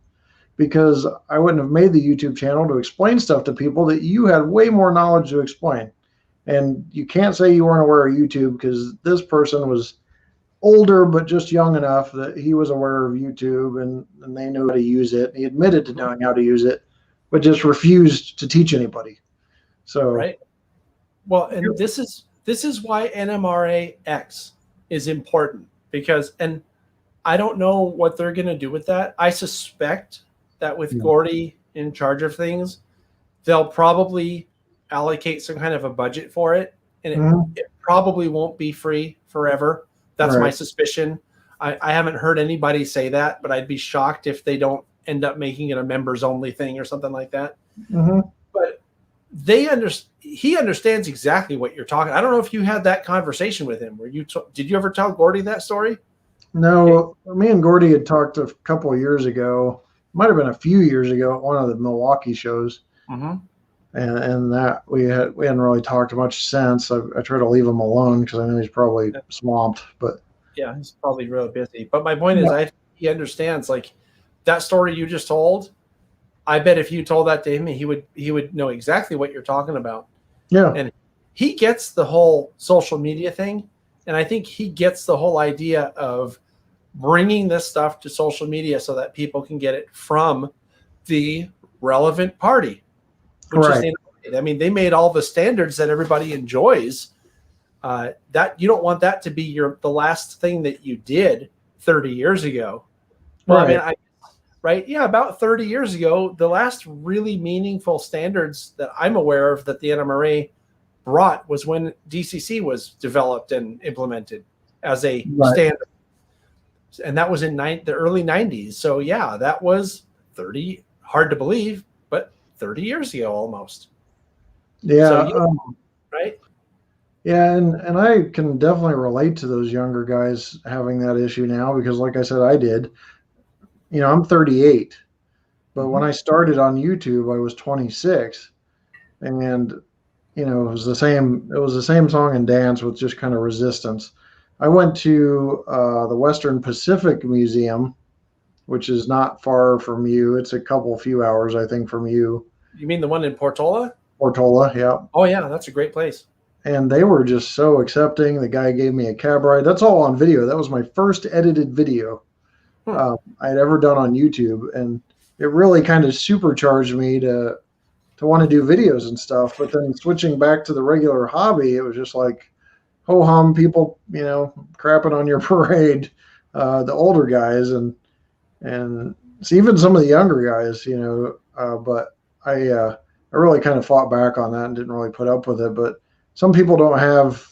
because I wouldn't have made the YouTube channel to explain stuff to people that you had way more knowledge to explain. And you can't say you weren't aware of YouTube, because this person was older, but just young enough that he was aware of YouTube and they knew how to use it. He admitted to knowing how to use it, but just refused to teach anybody. So, right. Well, and this is why NMRA X is important, because, and I don't know what they're going to do with that. I suspect that with Gordy in charge of things, they'll probably allocate some kind of a budget for it, and it probably won't be free forever. That's my suspicion. I haven't heard anybody say that, but I'd be shocked if they don't end up making it a members only thing or something like that. But he understands exactly what you're talking. I don't know if you had that conversation with him. Did you ever tell Gordy that story? No, me and Gordy had talked a couple of years ago. Might have been a few years ago at one of the Milwaukee shows. And that we hadn't really talked much since. I try to leave him alone because I know he's probably swamped. But yeah, he's probably really busy. But my point is, he understands, like, that story you just told. I bet if you told that to him, he would know exactly what you're talking about. Yeah, and he gets the whole social media thing, and I think he gets the whole idea of bringing this stuff to social media so that people can get it from the relevant party. I mean, they made all the standards that everybody enjoys. That you don't want that to be the last thing that you did 30 years ago. Well, I mean, about 30 years ago, the last really meaningful standards that I'm aware of that the NMRA brought was when DCC was developed and implemented as a standard, and that was in the early 90s. So yeah, that was 30. Hard to believe, 30 years ago almost. Yeah. So, right? Yeah, and I can definitely relate to those younger guys having that issue now because, like I said, I did. I'm 38, but when I started on YouTube, I was 26, and it was the same. It was the same song and dance with just kind of resistance. I went to the Western Pacific Museum, which is not far from you. It's a few hours, I think, from you. You mean the one in Portola? Portola, yeah. Oh yeah, that's a great place. And they were just so accepting. The guy gave me a cab ride. That's all on video. That was my first edited video I had ever done on YouTube, and it really kind of supercharged me to want to do videos and stuff. But then switching back to the regular hobby, it was just like ho hum, people, crapping on your parade, the older guys, and it's even some of the younger guys, But I really kind of fought back on that and didn't really put up with it. But some people don't have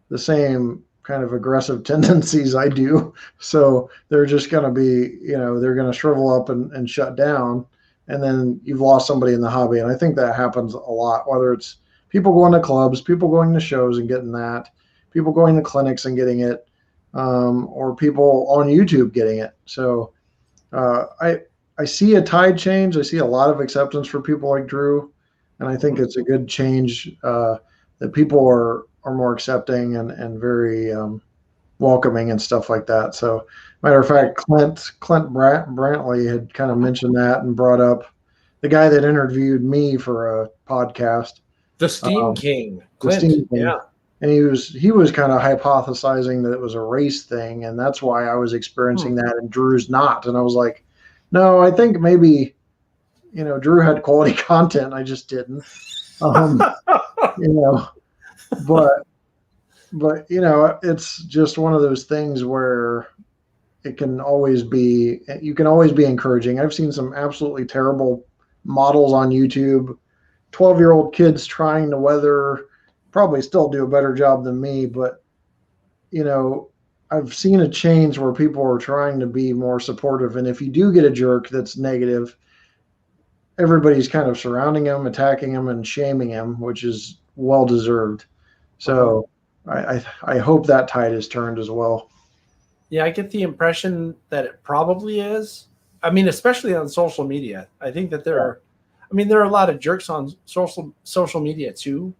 the same kind of aggressive tendencies I do. So they're just going to be, they're going to shrivel up and shut down. And then you've lost somebody in the hobby. And I think that happens a lot, whether it's people going to clubs, people going to shows and getting that, people going to clinics and getting it, or people on YouTube getting it. So I see a tide change. I see a lot of acceptance for people like Drew. And I think it's a good change that people are more accepting and very welcoming and stuff like that. So, matter of fact, Clint Brantley had kind of mentioned that and brought up the guy that interviewed me for a podcast, the Steam King, Clint. Steam King. Yeah, and he was kind of hypothesizing that it was a race thing, and that's why I was experiencing that, and Drew's not. And I was like, no, I think maybe Drew had quality content, I just didn't. But it's just one of those things where you can always be encouraging. I've seen some absolutely terrible models on YouTube, 12-year-old kids trying to weather, probably still do a better job than me, but I've seen a change where people are trying to be more supportive. And if you do get a jerk that's negative, everybody's kind of surrounding him, attacking him, and shaming him, which is well deserved. So I hope that tide is turned as well. Yeah, I get the impression that it probably is. I mean, especially on social media. I think that there are a lot of jerks on social media too.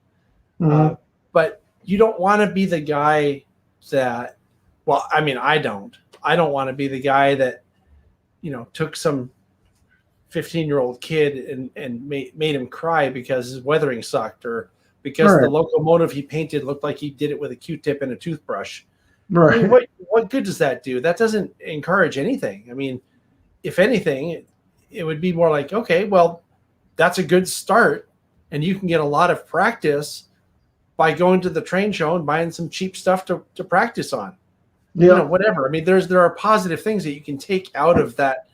Mm-hmm. But you don't want to be the guy that, well, I mean, I don't want to be the guy that, took some 15-year-old kid and made him cry because his weathering sucked, or because the locomotive he painted looked like he did it with a Q-tip and a toothbrush. Right. I mean, what good does that do? That doesn't encourage anything. I mean, if anything, it would be more like, okay, well, that's a good start, and you can get a lot of practice by going to the train show and buying some cheap stuff to practice on. Yeah. Whatever. I mean, there are positive things that you can take out of that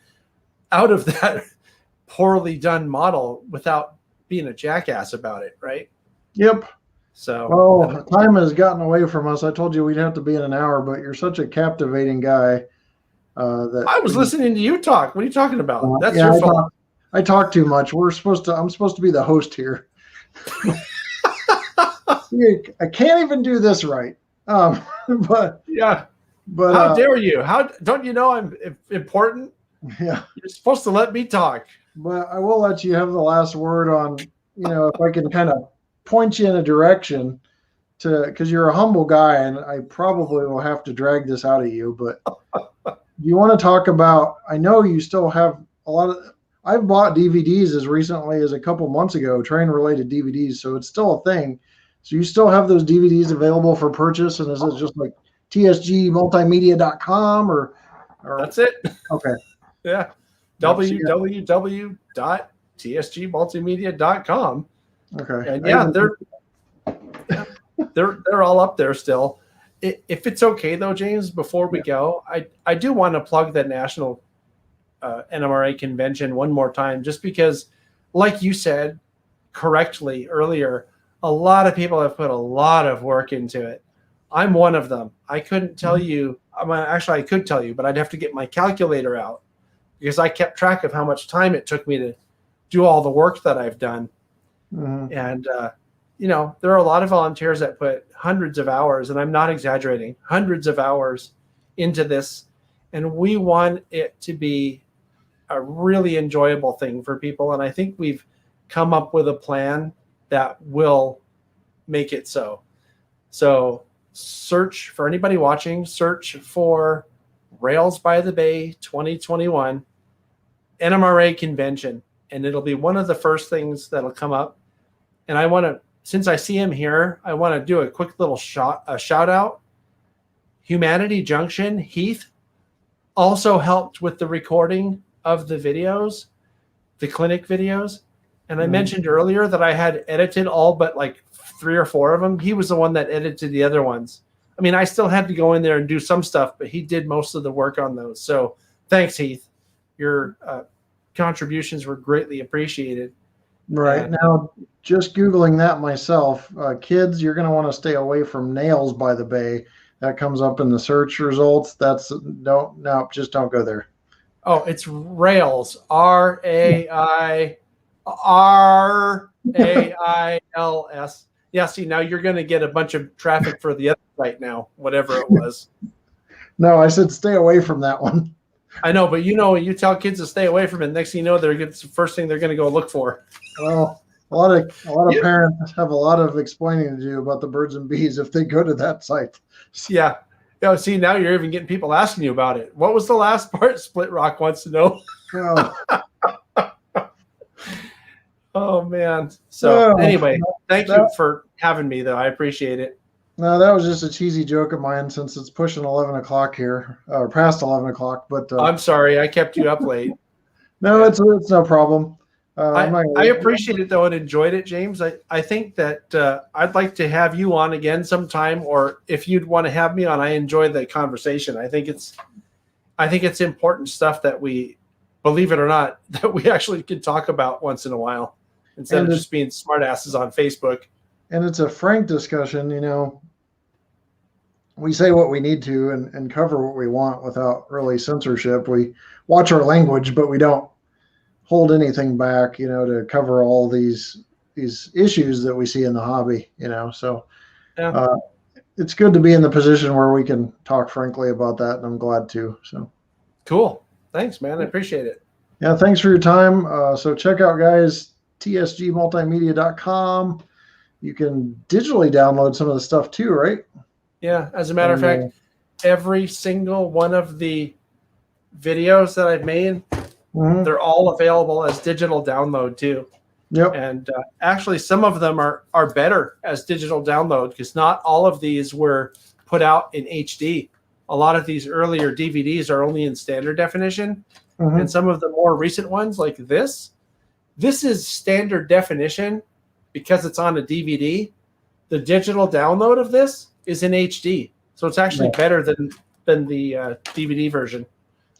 poorly done model without being a jackass about it, right? Yep. So, well, time has gotten away from us. I told you we'd have to be in an hour, but you're such a captivating guy. That I was listening to you talk. What are you talking about? That's yeah, your fault. I talk too much. I'm supposed to be the host here. I can't even do this right. But yeah. But how dare you? How don't you know I'm important? Yeah. You're supposed to let me talk. But I will let you have the last word on, if I can kind of point you in a direction because you're a humble guy, and I probably will have to drag this out of you, but you want to talk about, I know you still have a lot of, I've bought DVDs as recently as a couple months ago, train related DVDs. So it's still a thing. So you still have those DVDs available for purchase. And is it just like TSGMultimedia.com or that's it? Okay. Yeah. www.tsgmultimedia.com. Okay. And yeah, they're all up there still. If it's okay though, James, before we go, I do want to plug the National NMRA convention one more time, just because, like you said correctly earlier, a lot of people have put a lot of work into it. I'm one of them. I couldn't tell you. Actually, I could tell you, but I'd have to get my calculator out because I kept track of how much time it took me do all the work that I've done. Mhm. And, there are a lot of volunteers that put hundreds of hours, and I'm not exaggerating, hundreds of hours into this. And we want it to be a really enjoyable thing for people. And I think we've come up with a plan that will make it so. So search for anybody watching, search for Rails by the Bay 2021 NMRA convention, and it'll be one of the first things that'll come up. And I want to, since I see him here, I want to do a quick little shout out. Humanity Junction, Heath, also helped with the recording of the videos, the clinic videos. And I mentioned earlier that I had edited all but like 3 or 4 of them. He was the one that edited the other ones. I mean, I still had to go in there and do some stuff, but he did most of the work on those. So thanks, Heath. Your contributions were greatly appreciated. Right. Now, just Googling that myself, kids, you're going to want to stay away from Nails by the Bay. That comes up in the search results. Just don't go there. Oh, it's Rails, RAILS. Yeah, see, now you're going to get a bunch of traffic for the other site now, whatever it was. No, I said stay away from that one. I know, but you tell kids to stay away from it. Next thing you know, it's the first thing they're going to go look for. Well, a lot of parents have a lot of explaining to do about the birds and bees if they go to that site. Yeah. See, now you're even getting people asking you about it. What was the last part? Split Rock wants to know. Oh man. So anyway, thank you for having me, though. I appreciate it. No, that was just a cheesy joke of mine since it's pushing 11 o'clock here, or past 11 o'clock. But I'm sorry, I kept you up late. No, it's no problem. I appreciate it though and enjoyed it, James. I think that I'd like to have you on again sometime, or if you'd want to have me on, I enjoy the conversation. I think it's important stuff that we, believe it or not, that we actually can talk about once in a while instead of just being smartasses on Facebook. And it's a frank discussion, we say what we need to and cover what we want without really censorship. We watch our language, but we don't hold anything back, to cover all these issues that we see in the hobby, So it's good to be in the position where we can talk frankly about that, and I'm glad to. So cool. Thanks, man. I appreciate it. Yeah, thanks for your time. So check out, guys, tsgmultimedia.com. You can digitally download some of the stuff too, right? Yeah, as a matter of fact, every single one of the videos that I've made, they're all available as digital download too. Yep. And actually, some of them are better as digital download because not all of these were put out in HD. A lot of these earlier DVDs are only in standard definition. And some of the more recent ones, like this is standard definition because it's on a DVD. The digital download of this is in HD. So it's actually better than the DVD version.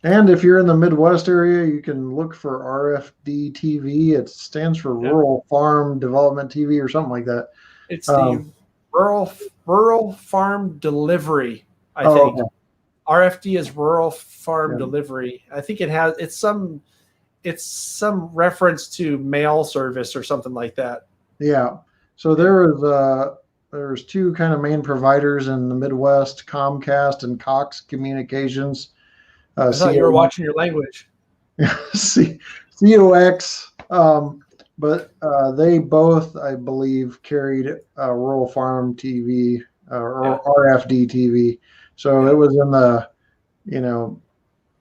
And if you're in the Midwest area, you can look for RFD TV. It stands for Rural Farm Development TV or something like that. It's the Rural Farm Delivery, I think. Okay. RFD is Rural Farm Delivery. I think it's some reference to mail service or something like that. Yeah. So there's 2 kind of main providers in the Midwest, Comcast and Cox Communications. I thought you were watching your language. COX, but they both, I believe, carried Rural Farm TV or RFD TV. So it was in the,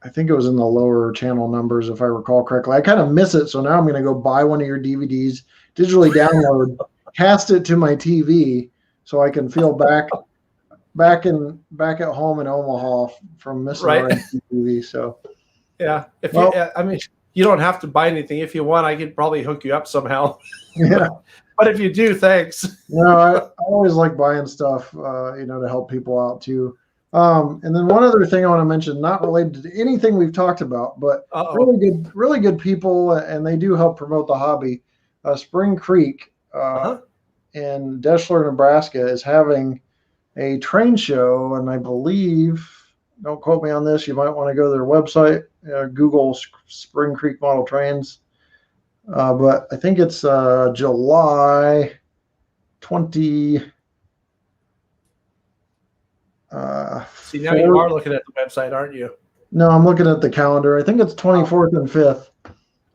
I think it was in the lower channel numbers, if I recall correctly. I kind of miss it, so now I'm going to go buy one of your DVDs, digitally download, cast it to my TV, so I can feel back at home in Omaha from missing TV. So yeah, you don't have to buy anything. If you want, I could probably hook you up somehow. Yeah, but if you do, thanks. I always like buying stuff, to help people out too. And then one other thing I want to mention, not related to anything we've talked about, but really good people, and they do help promote the hobby. Spring Creek in Deschler, Nebraska, is having a train show, and I believe, don't quote me on this, you might want to go to their website, Google Spring Creek Model Trains. But I think it's July 20. See, now you are looking at the website, aren't you? No, I'm looking at the calendar. I think it's 24th and 5th.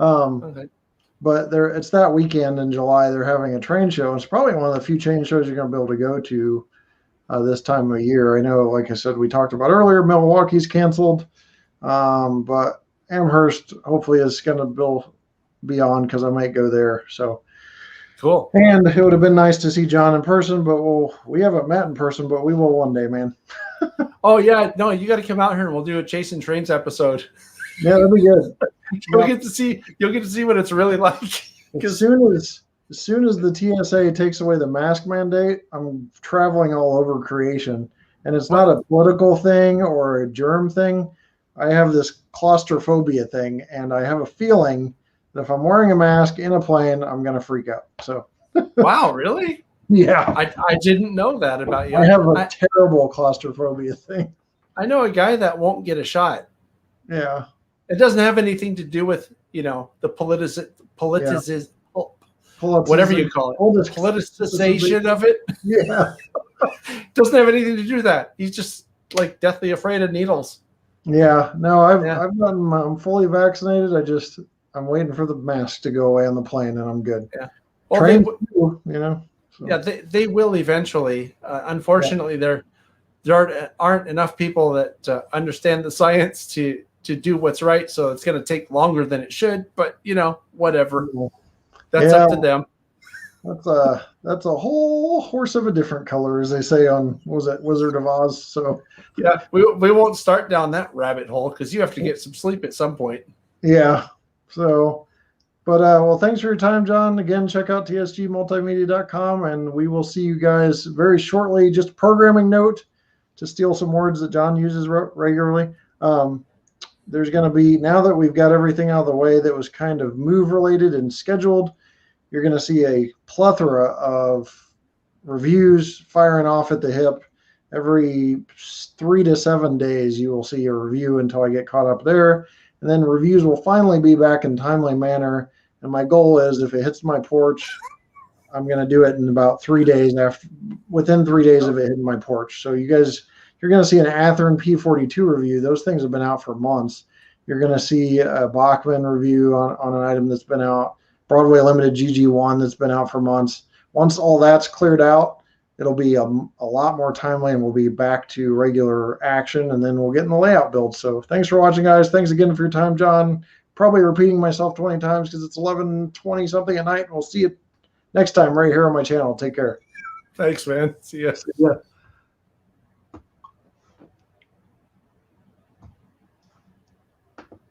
Okay. But it's that weekend in July. They're having a train show. It's probably one of the few train shows you're going to be able to go to this time of year. I know, like I said, we talked about earlier, Milwaukee's canceled, but Amherst hopefully is going to be on because I might go there. So cool. And it would have been nice to see John in person, but we haven't met in person, but we will one day, man. Oh yeah, no, you got to come out here and we'll do a Chasing Trains episode. Yeah, that'd be good. You'll get to see what it's really like. As soon as the TSA takes away the mask mandate, I'm traveling all over creation, and it's not a political thing or a germ thing. I have this claustrophobia thing, and I have a feeling that if I'm wearing a mask in a plane, I'm going to freak out. So. Wow, really? Yeah. I didn't know that about you. I have a terrible claustrophobia thing. I know a guy that won't get a shot. Yeah. It doesn't have anything to do with, the whatever you call it, politicization of it. Yeah. Doesn't have anything to do with that. He's just like deathly afraid of needles. Yeah. No, I'm fully vaccinated. I'm waiting for the mask to go away on the plane, and I'm good. Yeah. Well, So. Yeah, they will eventually. Unfortunately, there aren't enough people that understand the science to do what's right. So it's going to take longer than it should. But whatever. That's up to them. That's a whole horse of a different color, as they say on Wizard of Oz. So yeah, we won't start down that rabbit hole because you have to get some sleep at some point. Yeah. So. But, well, thanks for your time, John. Again, check out tsgmultimedia.com, and we will see you guys very shortly. Just a programming note to steal some words that John uses regularly. There's going to be, now that we've got everything out of the way that was kind of move-related and scheduled, you're going to see a plethora of reviews firing off at the hip. Every 3 to 7 days, you will see a review until I get caught up there. And then reviews will finally be back in timely manner. And my goal is, if it hits my porch, I'm going to do it in about 3 days within 3 days of it hitting my porch. So you're going to see an Athearn P42 review. Those things have been out for months. You're going to see a Bachman review on an item that's been out, Broadway Limited GG1 that's been out for months. Once all that's cleared out, it'll be a lot more timely, and we'll be back to regular action, and then we'll get in the layout build. So thanks for watching, guys. Thanks again for your time, John. Probably repeating myself 20 times because it's 11:20 something at night. We'll see you next time right here on my channel. Take care. Thanks, man. See ya. Yeah.